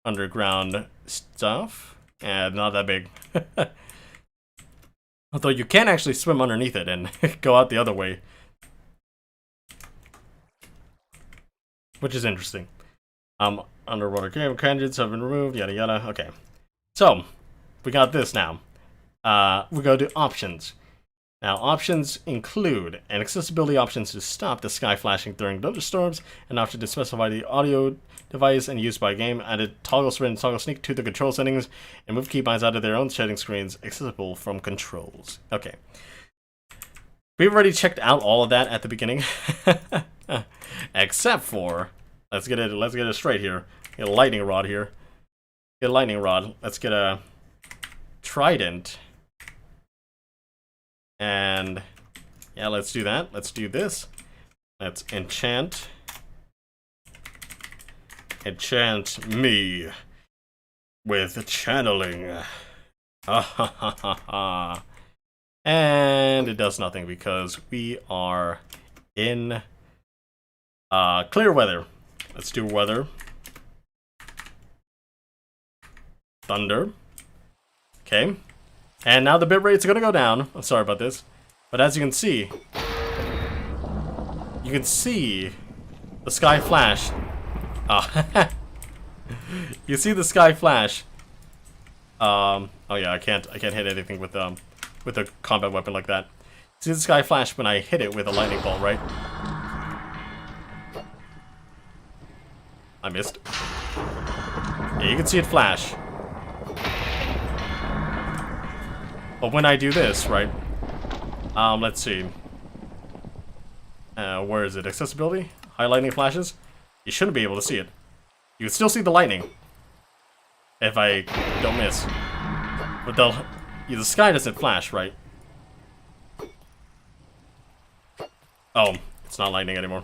underground stuff, and not that big. Although you can actually swim underneath it and go out the other way, which is interesting. Underwater cave candidates have been removed. Yada yada. Okay, so we got this now. We go to options. Now, options include an accessibility options to stop the sky flashing during thunderstorms, an option to specify the audio device and use by game, added toggle sprint and toggle sneak to the control settings, and move keybinds out of their own shading screens accessible from controls. Okay. We've already checked out all of that at the beginning. Except for, let's get it straight here. Get a lightning rod here. Get a lightning rod. Let's get a trident. And yeah, let's do that. Let's do this. Let's enchant me with channeling. And it does nothing because we are in clear weather. Let's do weather. Thunder. Okay. And now the bit rates are going to go down. I'm sorry about this. But as you can see the sky flash. You see the sky flash. Oh yeah, I can't hit anything with a combat weapon like that. See the sky flash when I hit it with a lightning bolt, right? I missed. Yeah, you can see it flash. But when I do this, right? Let's see. Where is it? Accessibility? High lightning flashes? You shouldn't be able to see it. You can still see the lightning. If I don't miss. But the sky doesn't flash, right? Oh, it's not lightning anymore.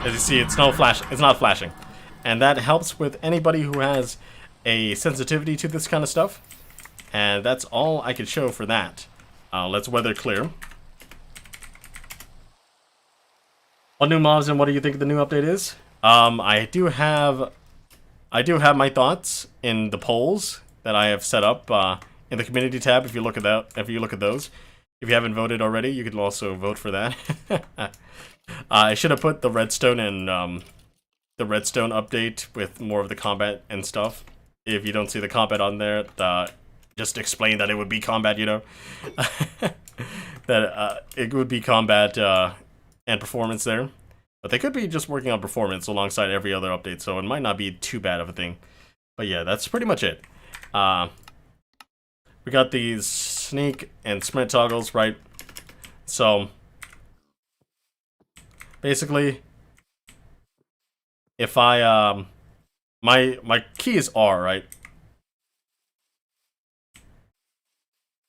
As you see, it's not flashing. And that helps with anybody who has a sensitivity to this kind of stuff. And that's all I can show for that. Let's weather clear. What new mobs and what do you think the new update is? I do have my thoughts in the polls that I have set up in the community tab. If you look at those, if you haven't voted already, you can also vote for that. I should have put the redstone and the redstone update with more of the combat and stuff. If you don't see the combat on there, just explain that it would be combat, you know. That it would be combat and performance there. But they could be just working on performance alongside every other update, so it might not be too bad of a thing. But yeah, that's pretty much it. We got these sneak and sprint toggles, right? So basically, if I my key is R, right?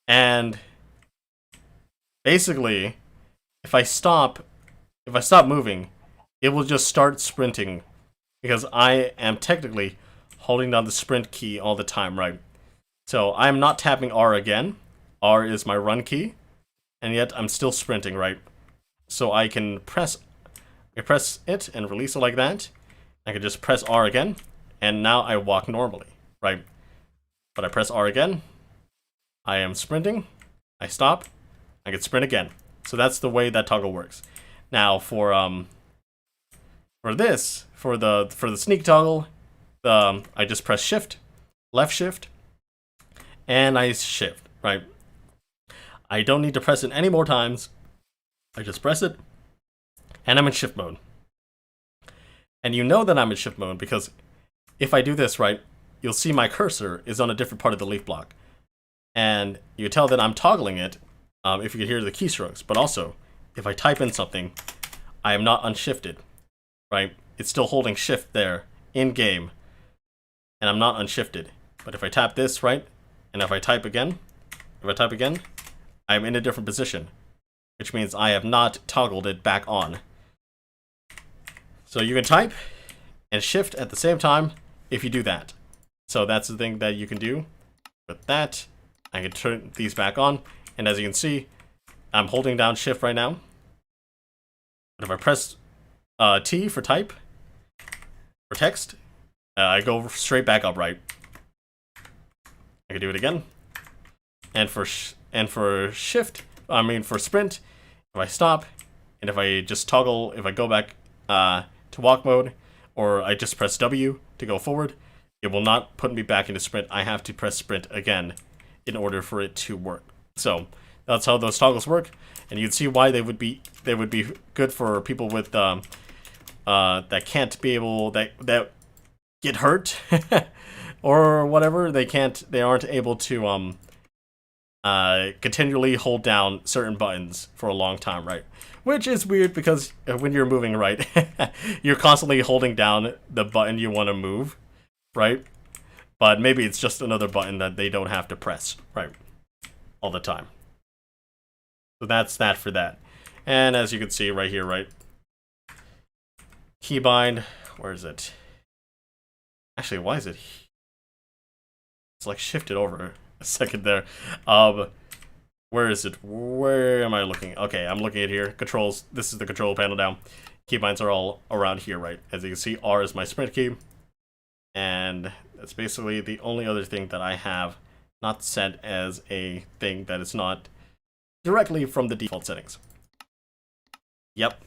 And basically, if I stop moving, it will just start sprinting because I am technically holding down the sprint key all the time, right? So I'm not tapping R again. R is my run key, and yet I'm still sprinting, right? So I can press it and release it like that. I can just press R again, and now I walk normally, right? But I press R again, I am sprinting, I stop, I can sprint again. So that's the way that toggle works. Now for the sneak toggle, I just press shift, left shift, and I shift, right? I don't need to press it any more times. I just press it, and I'm in shift mode. And you know that I'm in shift mode because if I do this, right, you'll see my cursor is on a different part of the leaf block. And you tell that I'm toggling it if you can hear the keystrokes. But also, if I type in something, I am not unshifted, right? It's still holding shift there in game, and I'm not unshifted. But if I tap this, right, and if I type again, I'm in a different position, which means I have not toggled it back on. So you can type and shift at the same time if you do that. So that's the thing that you can do. With that, I can turn these back on, and as you can see, I'm holding down shift right now. But if I press T for type, for text, I go straight back upright. I can do it again. And for shift, for sprint, if I stop, and if I just toggle, if I go back to walk mode, or I just press W to go forward, it will not put me back into sprint. I have to press sprint again in order for it to work. So that's how those toggles work, and you'd see why they would be good for people with that can't be able that get hurt or whatever. They aren't able to continually hold down certain buttons for a long time, right? Which is weird because when you're moving, right, you're constantly holding down the button you want to move, right? But maybe it's just another button that they don't have to press, right, all the time. So that's that for that. And as you can see right here, right, keybind, where is it? Actually, why is it? It's like shifted over a second there. Where is it? Where am I looking? Okay, I'm looking at here. Controls. This is the control panel now. Keybinds are all around here, right? As you can see, R is my sprint key. And that's basically the only other thing that I have not set as a thing that is not directly from the default settings. Yep.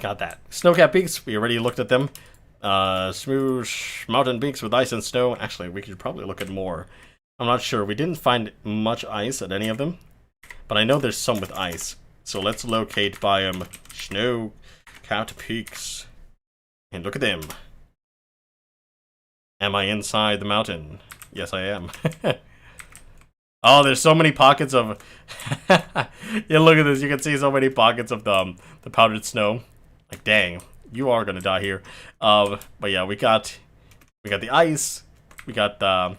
Got that. Snow-capped peaks, we already looked at them. Smooth mountain peaks with ice and snow. Actually, we could probably look at more. I'm not sure. We didn't find much ice at any of them, but I know there's some with ice. So let's locate biome snow-capped peaks and look at them. Am I inside the mountain? Yes, I am. Oh, there's so many pockets of... Yeah, look at this. You can see so many pockets of the powdered snow. Like, dang, you are gonna die here. But yeah, we got the ice. We got the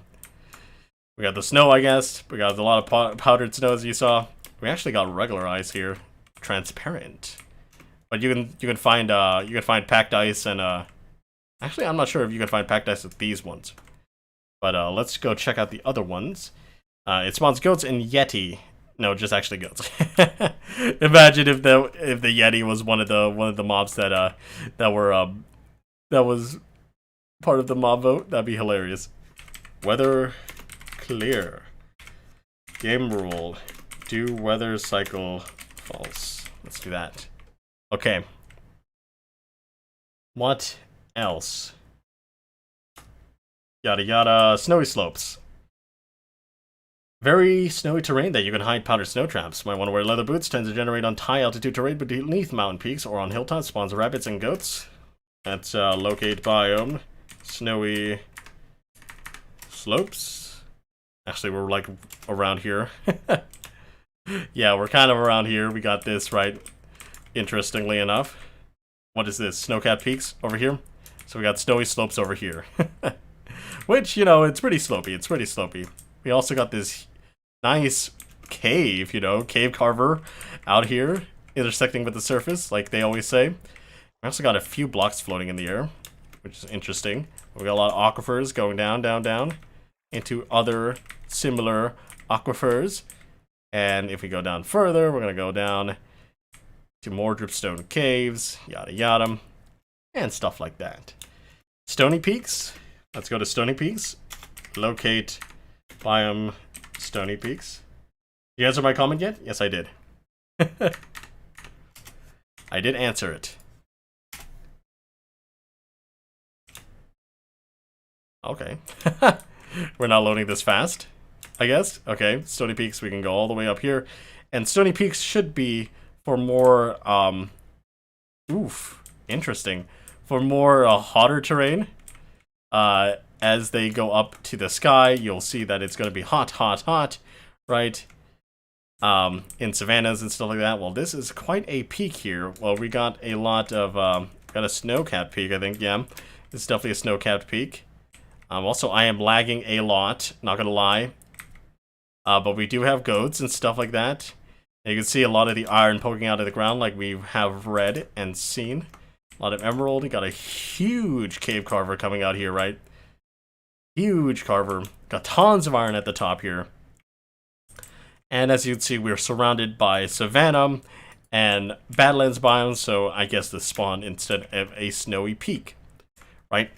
snow, I guess. We got a lot of powdered snow, as you saw. We actually got regular ice here, transparent. But you can find packed ice and actually, I'm not sure if you can find packed ice with these ones. But let's go check out the other ones. It spawns goats and yeti. No, just actually goats. Imagine if the yeti was one of the mobs that was part of the mob vote. That'd be hilarious. Weather clear. Game rule. Do weather cycle false. Let's do that. Okay. What else? Yada yada. Snowy slopes. Very snowy terrain that you can hide powdered snow traps. Might want to wear leather boots. Tends to generate on high altitude terrain beneath mountain peaks or on hilltops. Spawns rabbits and goats. That's locate biome. Snowy slopes. Actually, we're like around here. Yeah, we're kind of around here. We got this right. Interestingly enough. What is this? Snow-capped peaks over here. So we got snowy slopes over here. Which, you know, it's pretty slopey. It's pretty slopey. We also got this nice cave, you know, cave carver out here, intersecting with the surface, like they always say. We also got a few blocks floating in the air, which is interesting. We got a lot of aquifers going down, down, down into other similar aquifers. And if we go down further, we're going to go down to more dripstone caves, yada yada, and stuff like that. Stony Peaks. Let's go to Stony Peaks. Locate biome Stony Peaks. You answer my comment yet? Yes, I did. I did answer it. Okay. We're not loading this fast, I guess. Okay, Stony Peaks, we can go all the way up here. And Stony Peaks should be for more, interesting. For more hotter terrain. As they go up to the sky, you'll see that it's going to be hot, hot, hot, right? In savannas and stuff like that. Well, this is quite a peak here. Well, we got a lot of, got a snow-capped peak, I think, yeah. It's definitely a snow-capped peak. Also, I am lagging a lot, not gonna lie. But we do have goats and stuff like that. And you can see a lot of the iron poking out of the ground like we have read and seen. A lot of emerald. We got a huge cave carver coming out here, right? Huge carver. Got tons of iron at the top here. And as you can see, we're surrounded by savanna and Badlands biomes, so I guess this spawned instead of a snowy peak, right?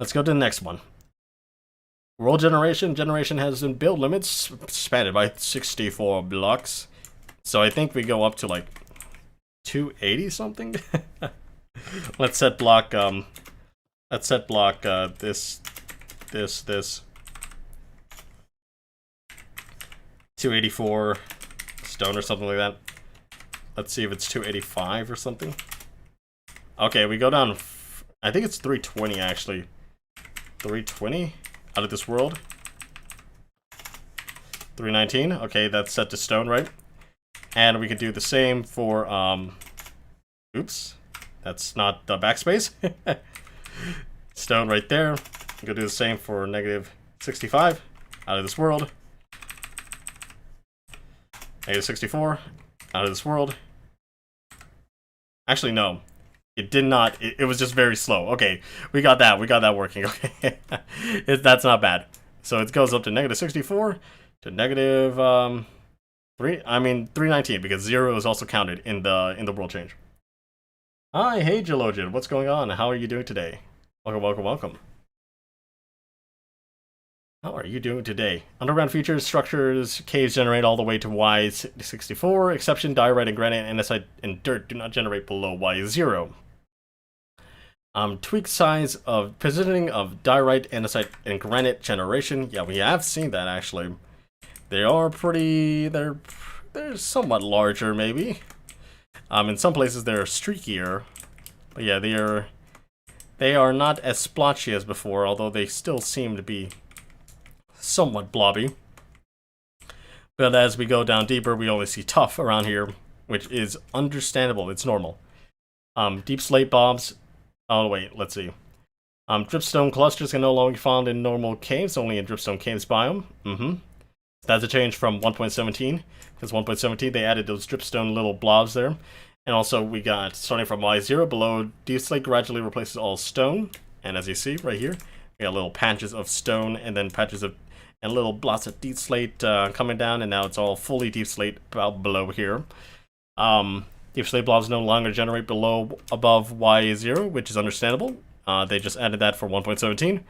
Let's go to the next one. World generation. Generation has in build limits expanded by 64 blocks. So I think we go up to like 280 something. Let's set block this 284 stone or something like that. Let's see if it's 285 or something. Okay, we go down. I think it's 320 actually. 320 out of this world. 319. Okay, that's set to stone, right? And we can do the same for oops, that's not the backspace. Stone right there. We can do the same for negative 65 out of this world. Negative 64 out of this world. Actually, no. It did not. It was just very slow. Okay, we got that. We got that working. Okay, that's not bad. So it goes up to negative 64 to negative 319 because 0 is also counted in the world change. Hi, hey Geologian, what's going on? How are you doing today? Welcome, welcome, welcome. How are you doing today? Underground features, structures, caves generate all the way to Y64. Exception, diorite and granite, andesite, and dirt do not generate below Y0. Tweak size of positioning of diorite, andesite, and granite generation. Yeah, we have seen that actually. They are pretty. They're somewhat larger, maybe. In some places they're streakier, but yeah, they are not as splotchy as before. Although they still seem to be somewhat blobby. But as we go down deeper, we only see tuff around here, which is understandable. It's normal. Deep slate bobs. Oh wait, let's see. Dripstone clusters can no longer be found in normal caves, only in Dripstone Caves biome. That's a change from 1.17, because 1.17 they added those dripstone little blobs there. And also we got, starting from Y0, below, deep slate gradually replaces all stone. And as you see right here, we got little patches of stone and then patches of, and little blots of deep slate coming down, and now it's all fully deep slate below here. Deep slate blobs no longer generate above Y0, which is understandable. They just added that for 1.17.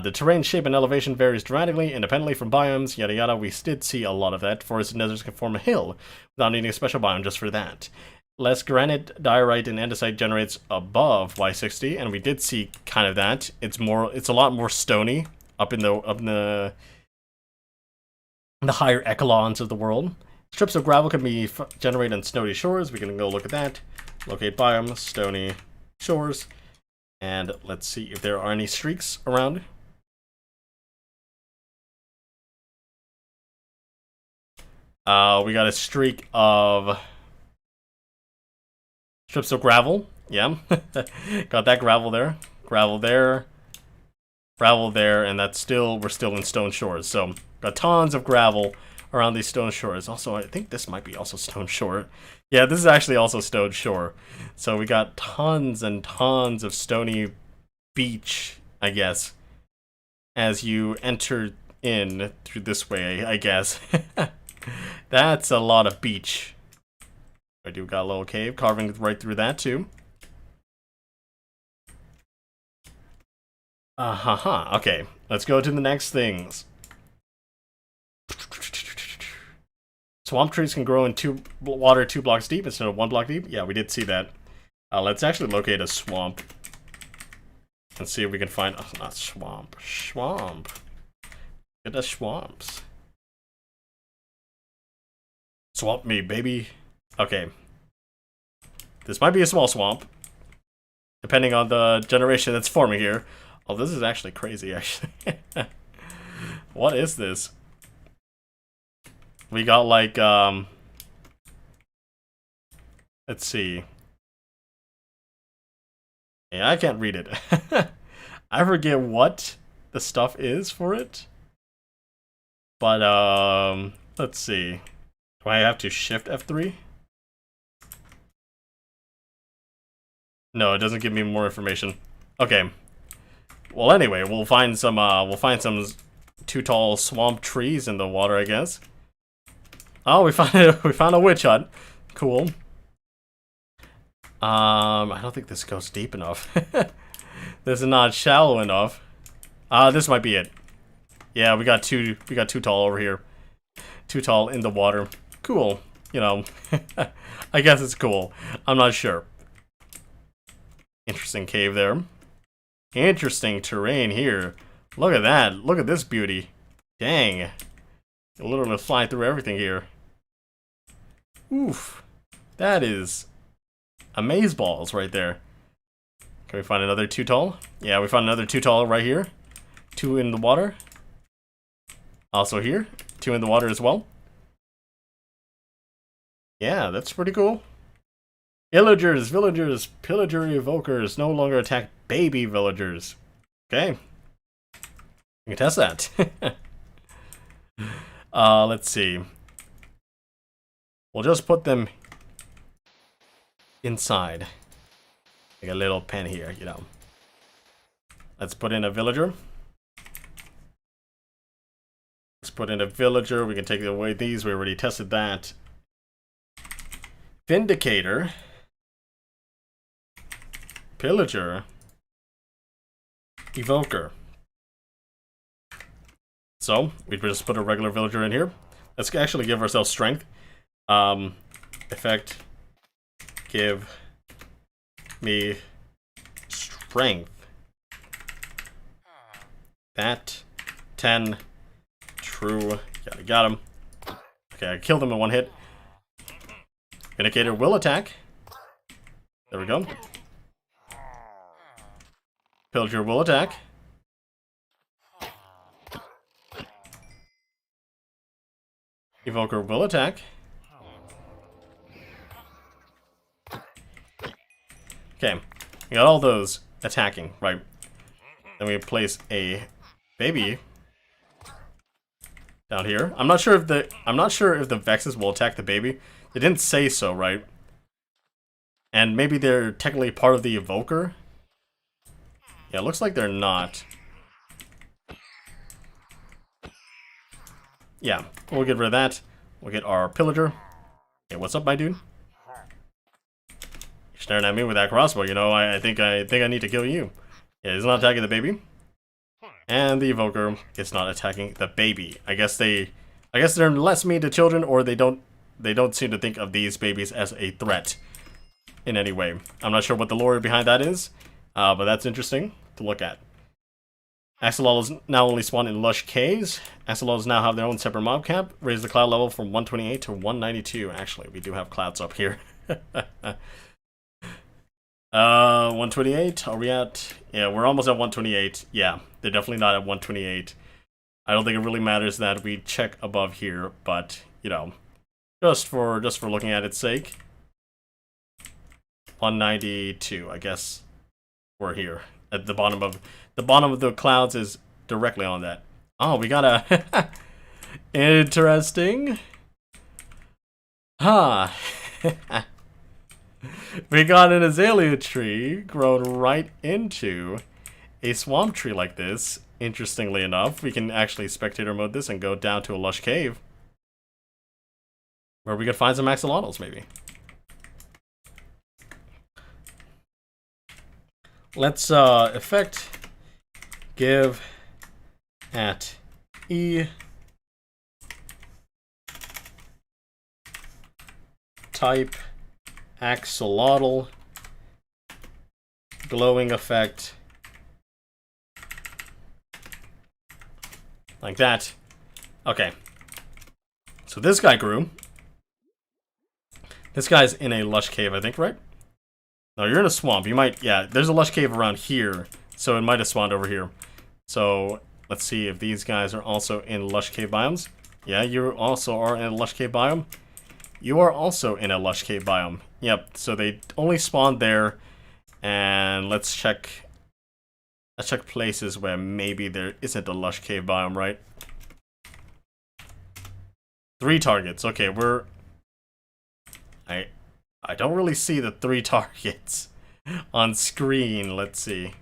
The terrain shape and elevation varies dramatically, independently from biomes, yada yada. We did see a lot of that. Forests and deserts can form a hill without needing a special biome just for that. Less granite, diorite, and andesite generates above Y60, and we did see kind of that. It's a lot more stony up in the higher echelons of the world. Strips of gravel can be generated on snowy shores. We can go look at that. Locate biome, stony shores. And let's see if there are any streaks around. We got a streak of strips of gravel. Yeah. Got that gravel there. Gravel there. Gravel there. And we're still in stone shores. So got tons of gravel around these stone shores. Also, I think this might be also stone shore. Yeah, this is actually also stone shore. So we got tons and tons of stony beach, I guess, as you enter in through this way, I guess. That's a lot of beach. I do got a little cave carving right through that too. Okay, let's go to the next things. Swamp trees can grow in water 2 blocks deep instead of 1 block deep. Yeah, we did see that. Let's actually locate a swamp and see if we can find. Oh, not swamp. Swamp. Get the swamps. Swamp me, baby. Okay. This might be a small swamp, depending on the generation that's forming here. Oh, this is actually crazy, actually. What is this? We got like, let's see. Yeah, I can't read it. I forget what the stuff is for it. But let's see. Do I have to shift F3? No, it doesn't give me more information. Okay. Well, anyway, we'll find some too tall swamp trees in the water, I guess. Oh, we found a witch hut. Cool. I don't think this goes deep enough. This is not shallow enough. This might be it. Yeah, we got too tall over here. Too tall in the water. Cool. You know, I guess it's cool. I'm not sure. Interesting cave there. Interesting terrain here. Look at that. Look at this beauty. Dang. You're literally flying through everything here. Oof. That is amazeballs right there. Can we find another too tall? Yeah, we found another too tall right here. 2 in the water. Also here. 2 in the water as well. Yeah, that's pretty cool. Illagers, villagers, pillager evokers no longer attack baby villagers. Okay. We can test that. Let's see. We'll just put them inside. Like a little pen here, you know. Let's put in a villager. Let's put in a villager. We can take away these. We already tested that. Vindicator. Pillager. Evoker. So, we just put a regular villager in here. Let's actually give ourselves strength. Effect. Give me strength. That. 10. True. Yeah, I got him. Okay, I killed him in 1 hit. Vindicator will attack. There we go. Pillager will attack. Evoker will attack. Okay, we got all those attacking, right? Then we place a baby down here. I'm not sure if the Vexes will attack the baby. They didn't say so, right? And maybe they're technically part of the evoker. Yeah, it looks like they're not. Yeah, we'll get rid of that. We'll get our pillager. Hey, what's up, my dude? You're staring at me with that crossbow. You know, I think I need to kill you. Yeah, he's not attacking the baby. And the evoker is not attacking the baby. I guess they're less mean to children, or they don't seem to think of these babies as a threat in any way. I'm not sure what the lore behind that is, but that's interesting to look at. Axolotls now only spawn in Lush Caves. Axolotls now have their own separate mob camp. Raise the cloud level from 128 to 192. Actually, we do have clouds up here. 128. Are we at? Yeah, we're almost at 128. Yeah, they're definitely not at 128. I don't think it really matters that we check above here, but you know, just for looking at its sake. 192. I guess we're here at the bottom of the clouds is directly on that. Oh, we got a interesting. Huh. We got an Azalea tree grown right into a swamp tree like this. Interestingly enough, we can actually spectator mode this and go down to a lush cave where we could find some axolotls, maybe. Let's effect give at E type axolotl glowing effect like that. Okay, so this guy grew. This guy's in a lush cave, I think, right? No, you're in a swamp. You might, yeah, there's a lush cave around here, so it might have spawned over here. So let's see if these guys are also in lush cave biomes. Yeah, you also are in a lush cave biome. You are also in a lush cave biome. Yep, so they only spawned there. And let's check Let's check places where maybe there isn't a lush cave biome, right? 3 targets. Okay, we're... I don't really see the 3 targets on screen. Let's see.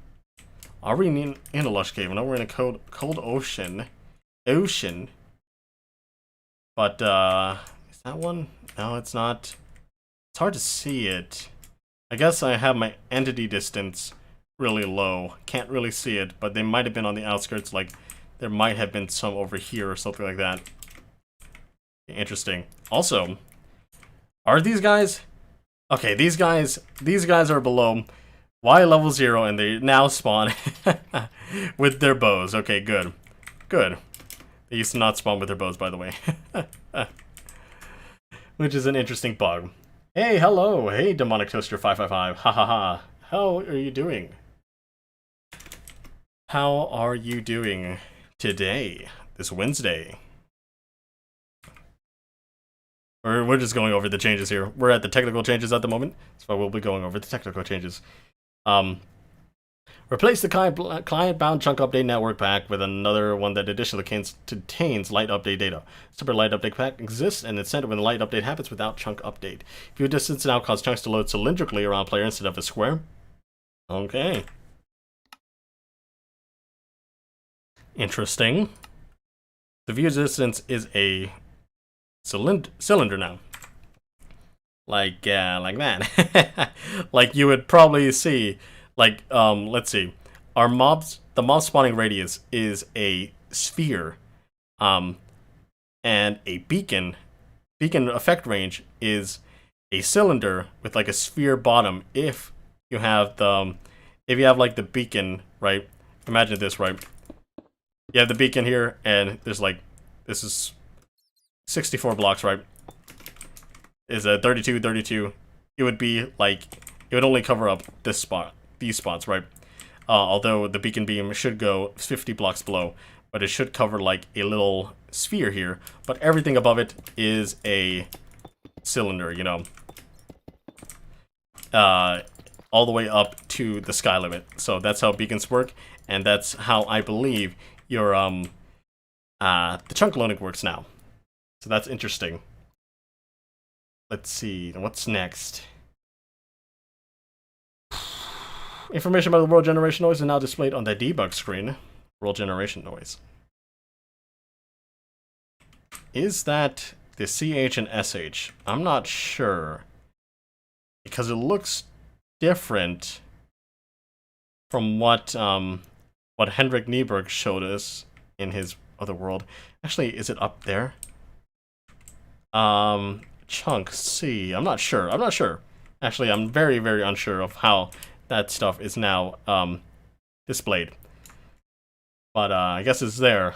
Are we in a lush cave? No, we're in a cold ocean. But, is that one? No, it's not. It's hard to see it. I guess I have my entity distance really low. Can't really see it, but they might have been on the outskirts, like there might have been some over here or something like that. Interesting. Also, are these guys... Okay, these guys are below Y level 0 and they now spawn with their bows. Okay, good. Good. They used to not spawn with their bows, by the way. Which is an interesting bug. Hey, hello. Hey, Demonic Toaster 555. Ha ha ha. How are you doing? How are you doing today? This Wednesday? We're just going over the changes here. We're at the technical changes at the moment, so we'll be going over the technical changes. Replace the client-bound chunk update network pack with another one that additionally contains light update data. Separate light update pack exists and it's sent when the light update happens without chunk update. View distance now causes chunks to load cylindrically around player instead of a square. Okay. Interesting. The view distance is a cylinder now. Like that. Like you would probably see, like, let's see. The mob spawning radius is a sphere. And a beacon effect range is a cylinder with like a sphere bottom. If you have like the beacon, right? Imagine this, right? You have the beacon here, and there's like, this is 64 blocks, right? Is a 32, 32. It would be like, it would only cover up this spot, these spots, right? Although the beacon beam should go 50 blocks below, but it should cover like a little sphere here. But everything above it is a cylinder, you know, all the way up to the sky limit. So that's how beacons work, and that's how I believe your the chunk loading works now. So that's interesting. Let's see, what's next? Information about the world generation noise is now displayed on the debug screen. World generation noise. Is that the CH and SH? I'm not sure. Because it looks different from what Hendrik Nieberg showed us in his other world. Actually, is it up there? Chunk C. I'm not sure. Actually, I'm very, very unsure of how that stuff is now displayed. But I guess it's there.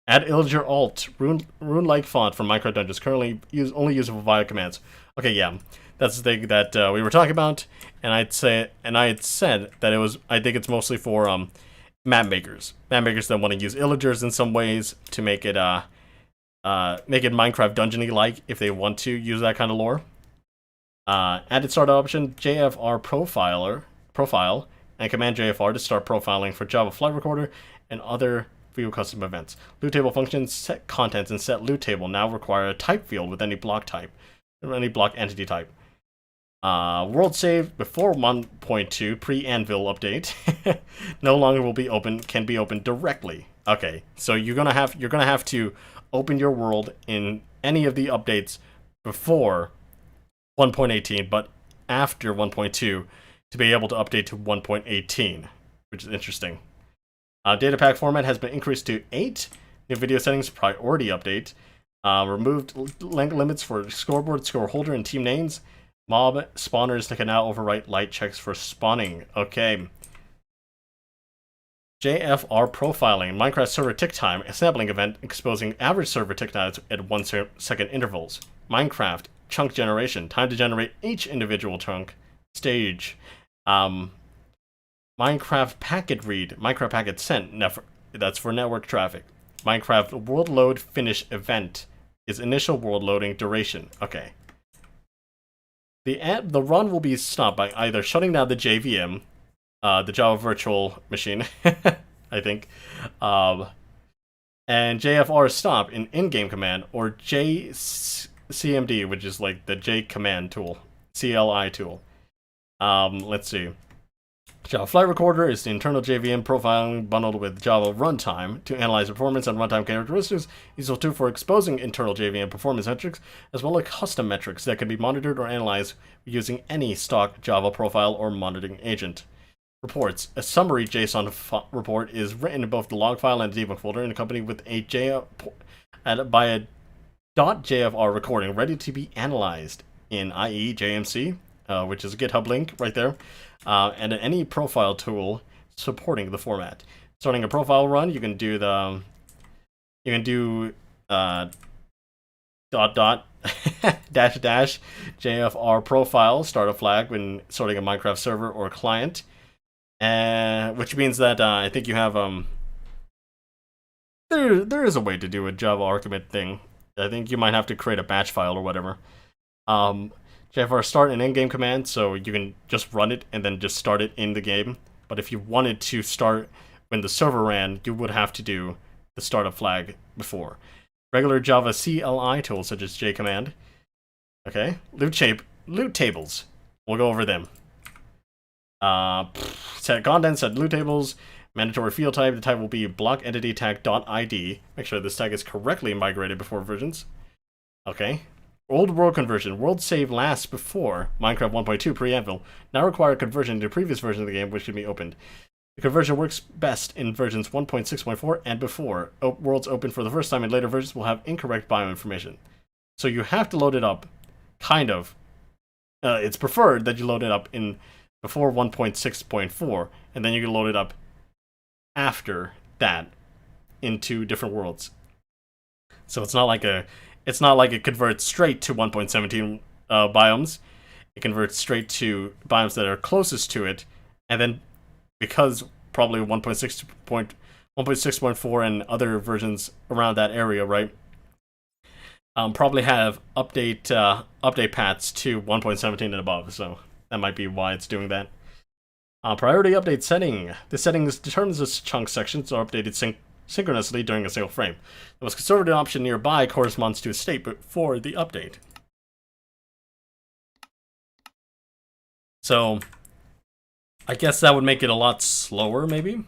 Add Illager Alt, rune-like font from Micro Dungeons, currently only usable via commands. Okay, yeah, that's the thing that we were talking about, and I had said that it was. I think it's mostly for map makers that want to use Illagers in some ways to make it Minecraft dungeony like if they want to use that kind of lore. Added startup option JFR profile and command JFR to start profiling for Java Flight Recorder and other view custom events. Loot table functions, set contents, and set loot table now require a type field with any block type, or any block entity type. World save before 1.2 pre-anvil update no longer will be open. Can be opened directly. Okay, so you're gonna have to open your world in any of the updates before 1.18, but after 1.2 to be able to update to 1.18, which is interesting. Data pack format has been increased to 8. New video settings priority update. Removed length limits for scoreboard, score holder, and team names. Mob spawners that can now overwrite light checks for spawning. Okay. JFR profiling. Minecraft server tick time. A sampling event exposing average server tick times at 1 second intervals. Minecraft chunk generation. Time to generate each individual chunk. Stage. Minecraft packet read. Minecraft packet sent. That's for network traffic. Minecraft world load finish event is initial world loading duration. Okay. The run will be stopped by either shutting down the JVM the Java Virtual Machine, I think. Um, and JFR stop in in-game command, or JCMD, which is like the J command tool, CLI tool. Let's see. Java Flight Recorder is the internal JVM profiling bundled with Java Runtime to analyze performance and runtime characteristics. It's a tool for exposing internal JVM performance metrics, as well as custom metrics that can be monitored or analyzed using any stock Java profile or monitoring agent. Reports. A summary JSON report is written in both the log file and the debug folder and accompanied with a by a .jfr recording ready to be analyzed in IE JMC, which is a GitHub link right there, and any profile tool supporting the format. Starting a profile run, you can do dash dash JFR profile, start a flag when starting a Minecraft server or client. Which means that I think you have there is a way to do a Java argument thing. I think you might have to create a batch file or whatever. JFR start an in-game command, so you can just run it and then just start it in the game. But if you wanted to start when the server ran, you would have to do the startup flag before. Regular Java CLI tools such as jcommand. Okay, loot tables. We'll go over them. Set content, set loot tables, mandatory field type. The type will be block entity tag.id. Make sure this tag is correctly migrated before versions. Okay. Old world conversion. World save lasts before Minecraft 1.2 pre-anvil. Now require conversion to previous version of the game, which can be opened. The conversion works best in versions 1.6.4 and before. Worlds open for the first time in later versions will have incorrect biome information. So you have to load it up, kind of. It's preferred that you load it up in before 1.6.4, and then you can load it up after that into different worlds. So it's not like it converts straight to 1.17 biomes. It converts straight to biomes that are closest to it, and then because probably 1.6.4 and other versions around that area, right? Probably have update paths to 1.17 and above. So that might be why it's doing that. Priority update setting. The settings determines the chunk sections are updated synchronously during a single frame. The most conservative option nearby corresponds to a state before the update. So, I guess that would make it a lot slower, maybe?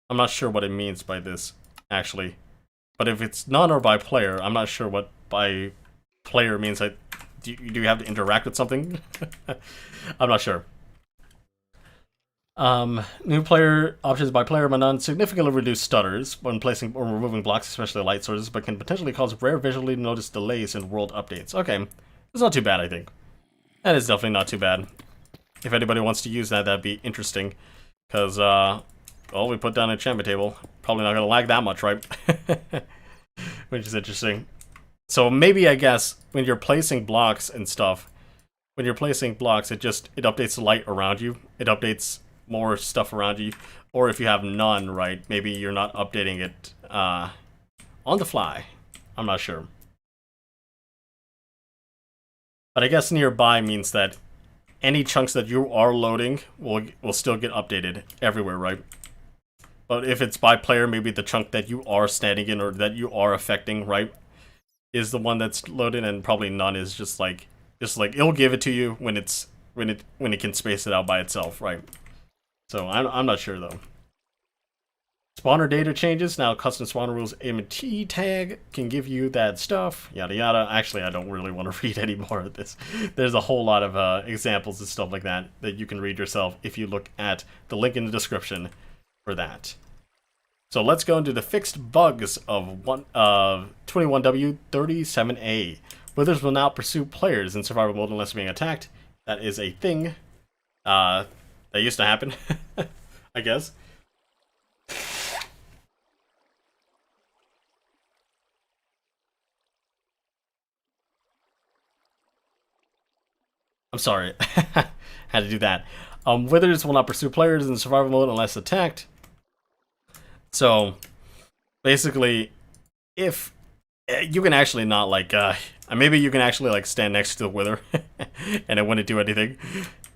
I'm not sure what it means by this, actually. But if it's none or by player, I'm not sure what by player means. Do you have to interact with something? I'm not sure. New player options by player but none significantly reduce stutters when placing or removing blocks, especially light sources, but can potentially cause rare visually noticed delays in world updates. Okay, it's not too bad, I think. That is definitely not too bad. If anybody wants to use that, that'd be interesting. Because, well, we put down an enchantment table. Probably not gonna lag that much, right? Which is interesting. So maybe, I guess, when you're placing blocks and stuff, when you're placing blocks, it updates the light around you. It updates more stuff around you. Or if you have none, right, maybe you're not updating it on the fly. I'm not sure. But I guess nearby means that any chunks that you are loading will still get updated everywhere, right? But if it's by player, maybe the chunk that you are standing in or that you are affecting, right, is the one that's loaded, and probably none is just like it'll give it to you when it can space it out by itself, right? So I'm not sure though. Spawner data changes. Now custom spawner rules MT tag can give you that stuff, yada yada. Actually, I don't really want to read any more of this. There's a whole lot of examples and stuff like that you can read yourself if you look at the link in the description for that. So let's go into the fixed bugs of 21W37A. Withers will now pursue players in survival mode unless being attacked. That is a thing that used to happen, I guess. I'm sorry, had to do that. Withers will not pursue players in survival mode unless attacked. So, basically, if you can actually not maybe you can actually stand next to the wither, and it wouldn't do anything.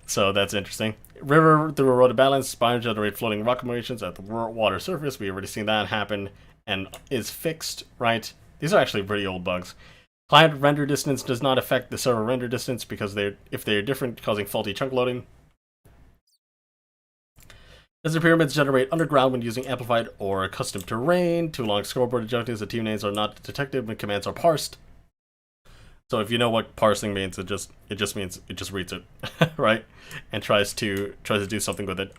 So that's interesting. River through eroded balance, biomes generate floating rock formations at the water surface. We've already seen that happen and is fixed, right? These are actually pretty old bugs. Client render distance does not affect the server render distance because if they're different, causing faulty chunk loading. Desert pyramids generate underground when using amplified or custom terrain. Too long scoreboard adjunctions and team names are not detected when commands are parsed. So if you know what parsing means, it just means it just reads it, right? And tries to do something with it.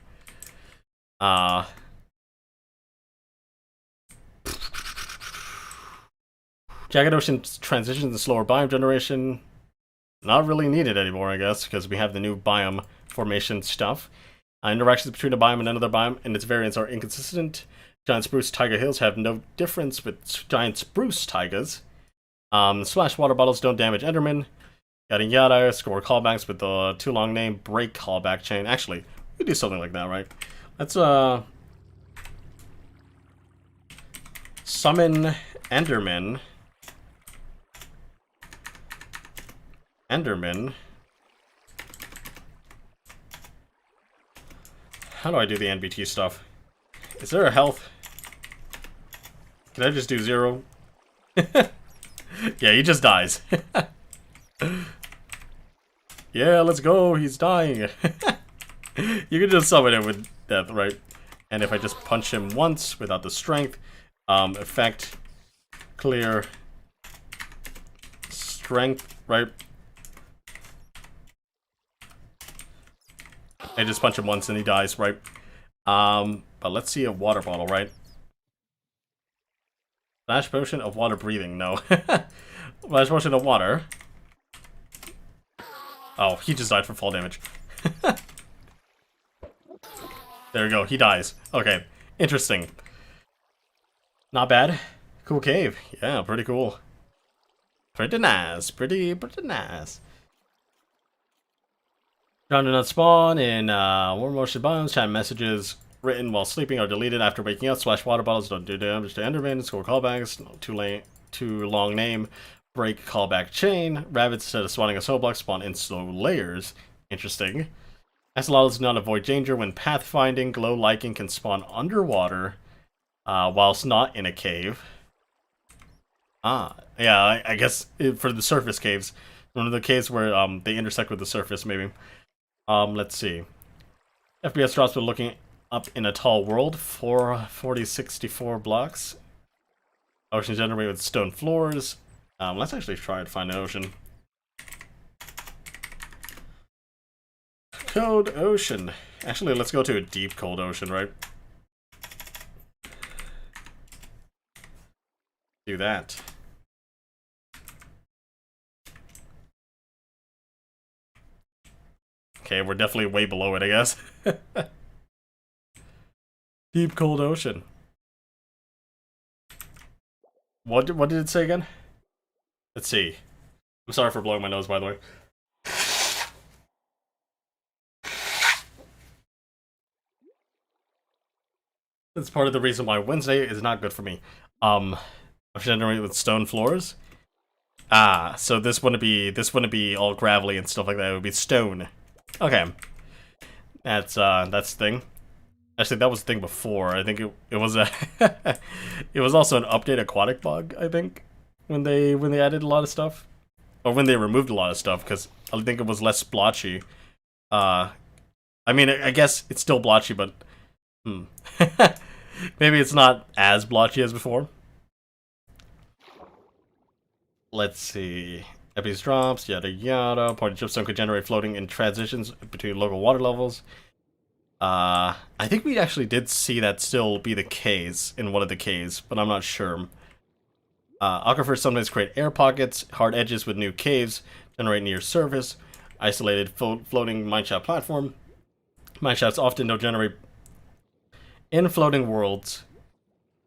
Jagged Ocean transitions to slower biome generation. Not really needed anymore, I guess, because we have the new Biome Formation stuff. Interactions between a biome and another biome and its variants are inconsistent. Giant spruce taiga hills have no difference with giant spruce taigas. Splash water bottles don't damage Enderman. Yada yada. Score callbacks with the too long name. Break callback chain. Actually, we do something like that, right? Let's summon Enderman. How do I do the NBT stuff? Is there a health? Can I just do 0? Yeah, he just dies. Yeah, let's go. He's dying. You can just summon him with death, right? And if I just punch him once without the strength, effect, clear, strength, right? I just punch him once and he dies, right? But let's see a water bottle, right? Flash potion of water breathing, no. Flash potion of water. Oh, he just died from fall damage. There we go, he dies. Okay, interesting. Not bad. Cool cave. Yeah, pretty cool. Pretty nice. Pretty nice. Found an spawn in warm motion biomes. Chat messages written while sleeping are deleted after waking up. Splash water bottles don't do damage to Enderman. Score callbacks. Too long name. Break callback chain. Rabbits, instead of spawning a soul block, spawn in slow layers. Interesting. Axolotl does not avoid danger when pathfinding. Glow liking can spawn underwater whilst not in a cave. Yeah, I guess for the surface caves. One of the caves where they intersect with the surface, maybe. Let's see. FPS drops when looking up in a tall world. 440-64 blocks. Ocean generated with stone floors. Let's actually try to find an ocean. Cold ocean. Actually, let's go to a deep cold ocean, right? Do that. Okay, we're definitely way below it, I guess. Deep cold ocean. What did it say again? Let's see. I'm sorry for blowing my nose, by the way. That's part of the reason why Wednesday is not good for me. I'm generating with stone floors. So this wouldn't be all gravelly and stuff like that. It would be stone. Okay. That's the thing. Actually, that was the thing before. I think it was a it was also an update aquatic bug, I think, when they added a lot of stuff. Or when they removed a lot of stuff, because I think it was less blotchy. I mean, I guess it's still blotchy, but maybe it's not as blotchy as before. Let's see. Epi's drops, yada yada. Party dripstone could generate floating in transitions between local water levels. I think we actually did see that still be the case in one of the caves, but I'm not sure. Aquifers sometimes create air pockets, hard edges with new caves, generate near surface, isolated floating mineshaft platform. Mineshafts often don't generate in floating worlds.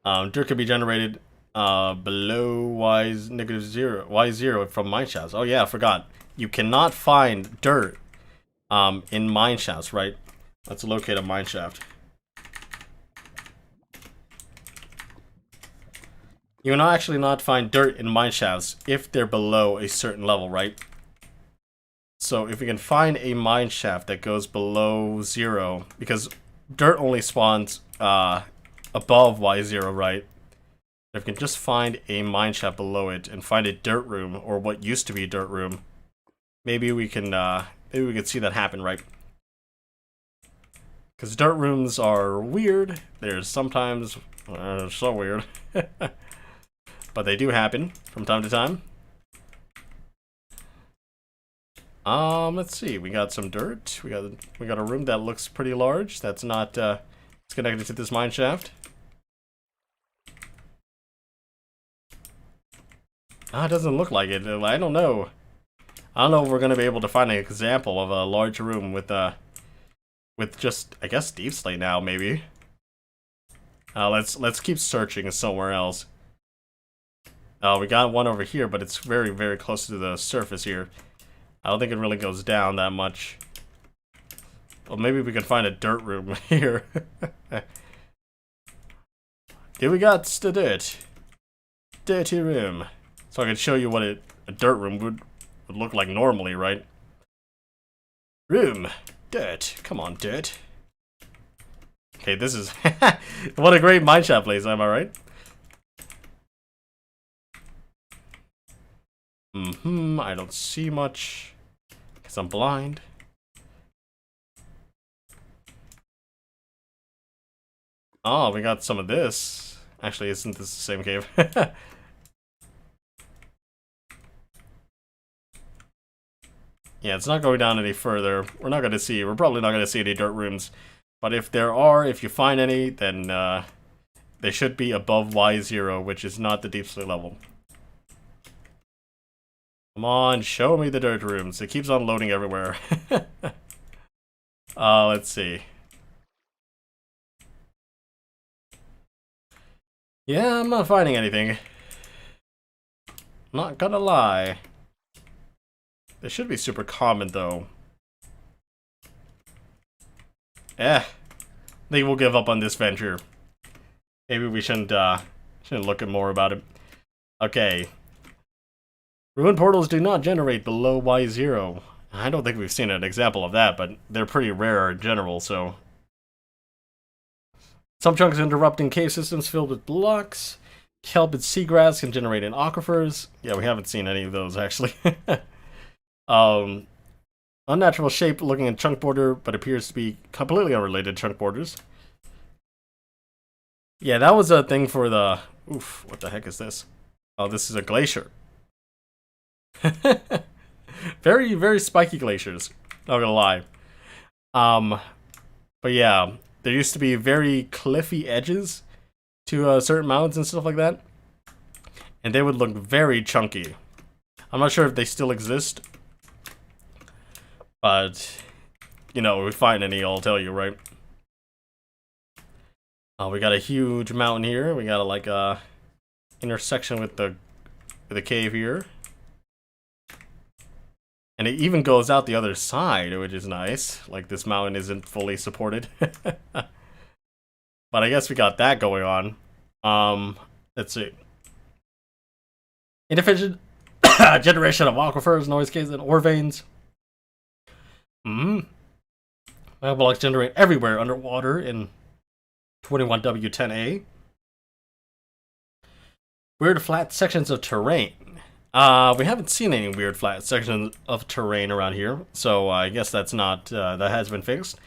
Dirt can be generated below y0 from mineshafts. Oh yeah, I forgot. You cannot find dirt in mineshafts, right? Let's locate a mineshaft. You can actually not find dirt in mineshafts if they're below a certain level, right? So if we can find a mine shaft that goes below 0, because dirt only spawns above Y0, right? If we can just find a mine shaft below it and find a dirt room, or what used to be a dirt room, maybe we can see that happen, right? Because dirt rooms are weird. They're sometimes so weird, but they do happen from time to time. Let's see. We got some dirt. We got a room that looks pretty large. That's not it's connected to this mine shaft. It doesn't look like it. I don't know. I don't know if we're gonna be able to find an example of a large room with just, I guess, deep slate now, maybe. Let's keep searching somewhere else. We got one over here, but it's very, very close to the surface here. I don't think it really goes down that much. Well, maybe we can find a dirt room here. Here we got the dirt. Dirty room. So I can show you what a dirt room would look like normally, right? Room. Dirt. Come on, dirt. Okay, this is... what a great mineshaft place, am I right? I don't see much. Because I'm blind. Oh, we got some of this. Actually, isn't this the same cave? Yeah, it's not going down any further. We're probably not going to see any dirt rooms. But if you find any, then they should be above Y0, which is not the deep slate level. Come on, show me the dirt rooms. It keeps on loading everywhere. Let's see. Yeah, I'm not finding anything. Not gonna lie. They should be super common, though. I think we'll give up on this venture. Maybe we shouldn't look at more about it. Okay. Ruin portals do not generate below Y0. I don't think we've seen an example of that, but they're pretty rare in general, so... Some chunks interrupting cave systems filled with blocks. Kelp and seagrass can generate in aquifers. Yeah, we haven't seen any of those, actually. Unnatural shape looking at chunk border, but appears to be completely unrelated chunk borders. Yeah, that was a thing for the... Oof, what the heck is this? Oh, this is a glacier. Very, very spiky glaciers. Not gonna lie. But yeah, there used to be very cliffy edges to certain mountains and stuff like that. And they would look very chunky. I'm not sure if they still exist. But, you know, if we find any, I'll tell you, right? We got a huge mountain here. We got a, like a intersection with the cave here. And it even goes out the other side, which is nice. Like, this mountain isn't fully supported. But I guess we got that going on. Let's see. Inefficient generation of aquifers, noise caves, and ore veins. Magma blocks generate everywhere underwater in 21W10A. Weird flat sections of terrain. We haven't seen any weird flat sections of terrain around here, so I guess that's not, that has been fixed.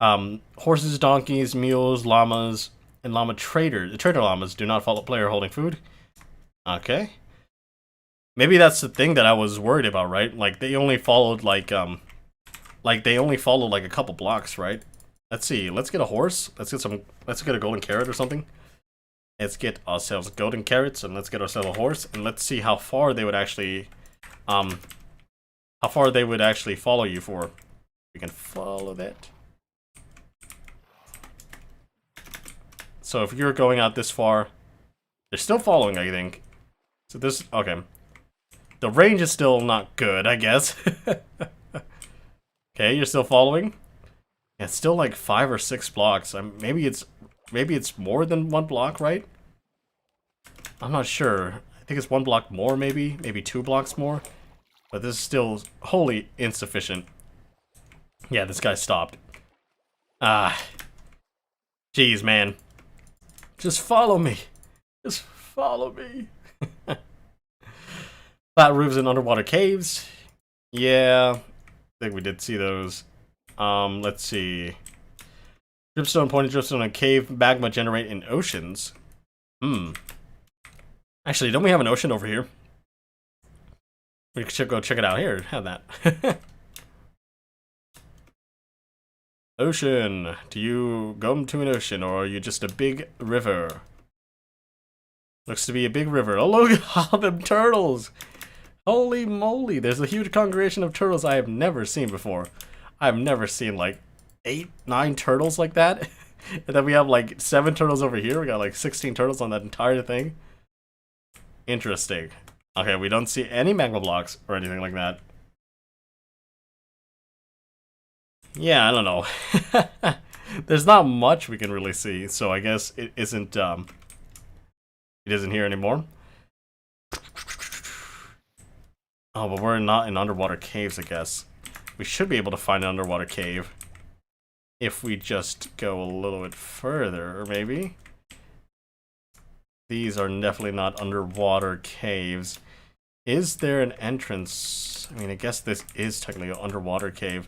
Horses, donkeys, mules, llamas, and llama traders. The trader llamas do not follow player holding food. Okay. Maybe that's the thing that I was worried about, right? Like, they only followed, like they only followed, like, a couple blocks, right? Let's see, let's get a horse. Let's get a golden carrot or something. Let's get ourselves golden carrots, and let's get ourselves a horse, and let's see how far they would actually, follow you for. We can follow that. So if you're going out this far, they're still following, I think. So this, okay. The range is still not good, I guess. Okay, you're still following. It's still like 5 or 6 blocks. Maybe it's more than 1 block, right? I'm not sure. I think it's 1 block more, maybe 2 blocks more. But this is still wholly insufficient. Yeah, this guy stopped. Ah. Jeez, man. Just follow me. Just follow me. Flat roofs and underwater caves. Yeah. I think we did see those. Let's see. Dripstone, pointed dripstone, and cave magma generate in oceans. Actually, don't we have an ocean over here? We should go check it out here. Have that. Ocean. Do you go to an ocean, or are you just a big river? Looks to be a big river. Oh, look at all them turtles! Holy moly, there's a huge congregation of turtles I have never seen before. I've never seen like 8, 9 turtles like that. And then we have like 7 turtles over here. We got like 16 turtles on that entire thing. Interesting. Okay, we don't see any magma blocks or anything like that. Yeah, I don't know. There's not much we can really see, so I guess it isn't here anymore. Oh, but we're not in underwater caves, I guess. We should be able to find an underwater cave if we just go a little bit further, maybe. These are definitely not underwater caves. Is there an entrance? I mean, I guess this is technically an underwater cave.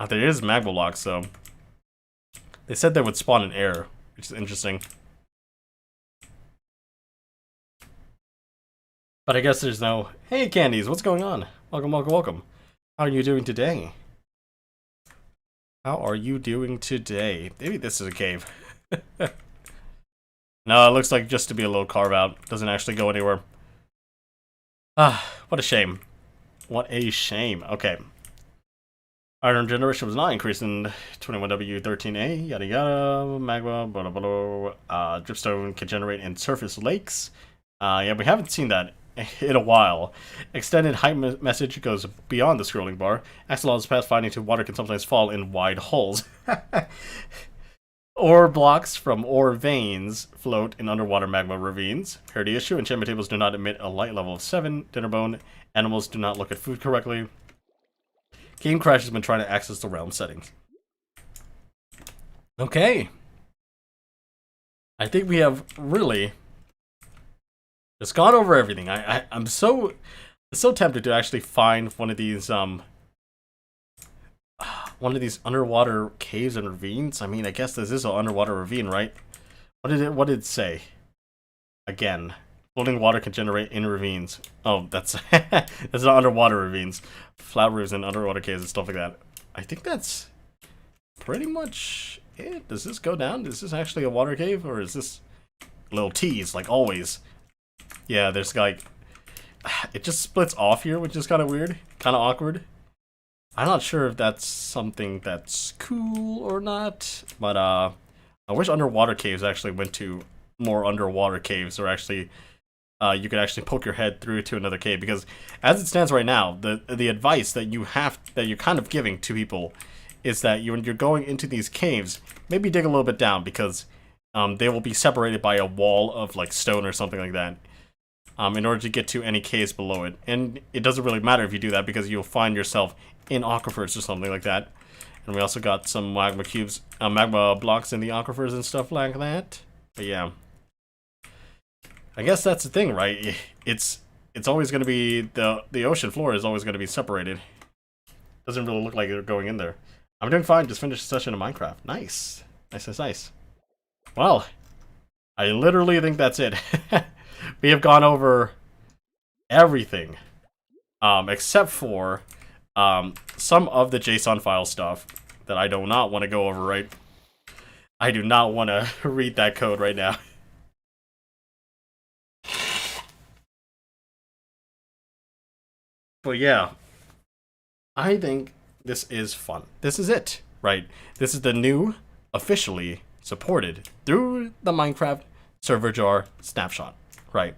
There is magma blocks, so they said they would spawn in air, which is interesting. But I guess there's no... Hey, Candies, what's going on? Welcome, welcome, welcome. How are you doing today? How are you doing today? Maybe this is a cave. No, it looks like just to be a little carve out. Doesn't actually go anywhere. Ah, what a shame. What a shame. Okay. Iron generation was not increased in 21W13A, yada yada, magma, blah blah blah. Dripstone can generate in surface lakes. Yeah, we haven't seen that in a while. Extended height message goes beyond the scrolling bar. Axolotl's pathfinding to water can sometimes fall in wide holes. Ore blocks from ore veins float in underwater magma ravines. Parity issue, enchantment tables do not emit a light level of 7. Dinnerbone, animals do not look at food correctly. Game Crash has been trying to access the realm settings. Okay. I think we have really just gone over everything. I'm so tempted to actually find one of these underwater caves and ravines. I mean, I guess this is an underwater ravine, right? What did it say? Again, floating water can generate in ravines. Oh, that's that's not underwater ravines. Flat roofs and underwater caves and stuff like that. I think that's pretty much it. Does this go down? Is this actually a water cave, or is this a little tease like always? Yeah, there's like it just splits off here, which is kind of weird, kind of awkward. I'm not sure if that's something that's cool or not, but I wish underwater caves actually went to more underwater caves, or actually you could actually poke your head through to another cave, because as it stands right now, the advice that you're kind of giving to people is that when you're going into these caves, maybe dig a little bit down, because they will be separated by a wall of like stone or something like that. In order to get to any caves below it. And it doesn't really matter if you do that, because you'll find yourself in aquifers or something like that. And we also got some magma cubes, magma blocks in the aquifers and stuff like that. But yeah, I guess that's the thing, right? It's always going to be the ocean floor is always going to be separated. Doesn't really look like you're going in there. I'm doing fine. Just finished a session of Minecraft. Nice, nice. Well, I literally think that's it. We have gone over everything, except for some of the JSON file stuff that I do not want to go over, right? I do not want to read that code right now. But yeah, I think this is fun. This is it, right? This is the new, officially supported through the Minecraft server jar snapshot. Right.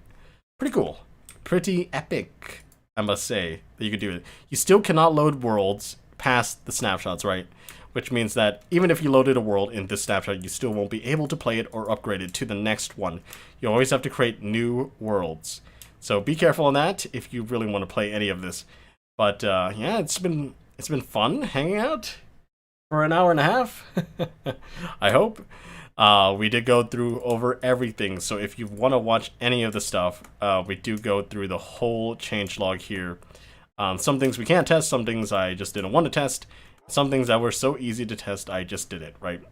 Pretty cool. Pretty epic, I must say, that you could do it. You still cannot load worlds past the snapshots, right? Which means that even if you loaded a world in this snapshot, you still won't be able to play it or upgrade it to the next one. You always have to create new worlds. So be careful on that if you really want to play any of this. But yeah, it's been fun hanging out for an hour and a half. I hope. We did go through over everything, so if you want to watch any of the stuff, we do go through the whole changelog here. Some things we can't test, some things I just didn't want to test, some things that were so easy to test, I just did it, right?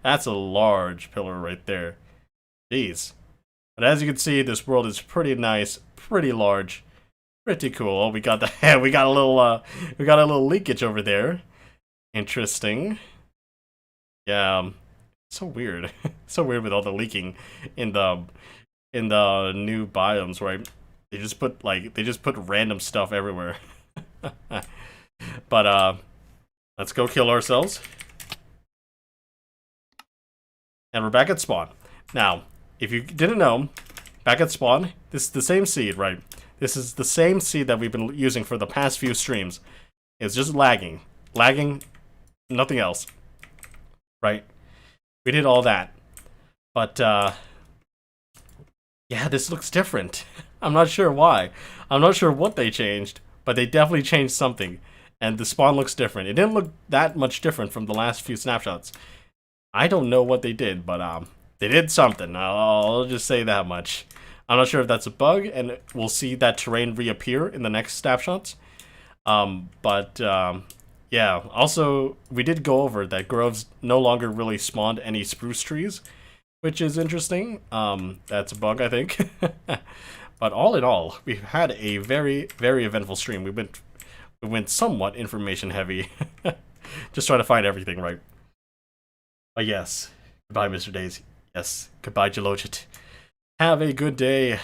That's a large pillar right there. Jeez. But as you can see, this world is pretty nice, pretty large, pretty cool. Oh, we got the we got a little leakage over there. Interesting. Yeah. So weird. So weird with all the leaking in the new biomes, right? They just put random stuff everywhere. But let's go kill ourselves. And we're back at spawn. Now, if you didn't know, back at spawn, this is the same seed, right? This is the same seed that we've been using for the past few streams. It's just lagging. Lagging, nothing else. Right? We did all that. But, yeah, this looks different. I'm not sure why. I'm not sure what they changed, but they definitely changed something. And the spawn looks different. It didn't look that much different from the last few snapshots. I don't know what they did, but, they did something. I'll just say that much. I'm not sure if that's a bug, and we'll see that terrain reappear in the next snapshots. Yeah, also, we did go over that groves no longer really spawned any spruce trees, which is interesting. That's a bug, I think. But all in all, we've had a very, very eventful stream. We went somewhat information heavy. Just trying to find everything right. But yes, goodbye, Mr. Daisy. Yes, goodbye, Jalojit. Have a good day,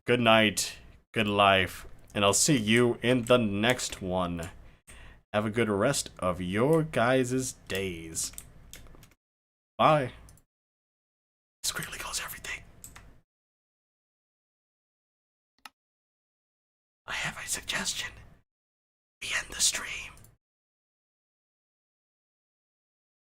good night, good life, and I'll see you in the next one. Have a good rest of your guys' days. Bye. Squiggly goes everything. I have a suggestion. We end the stream.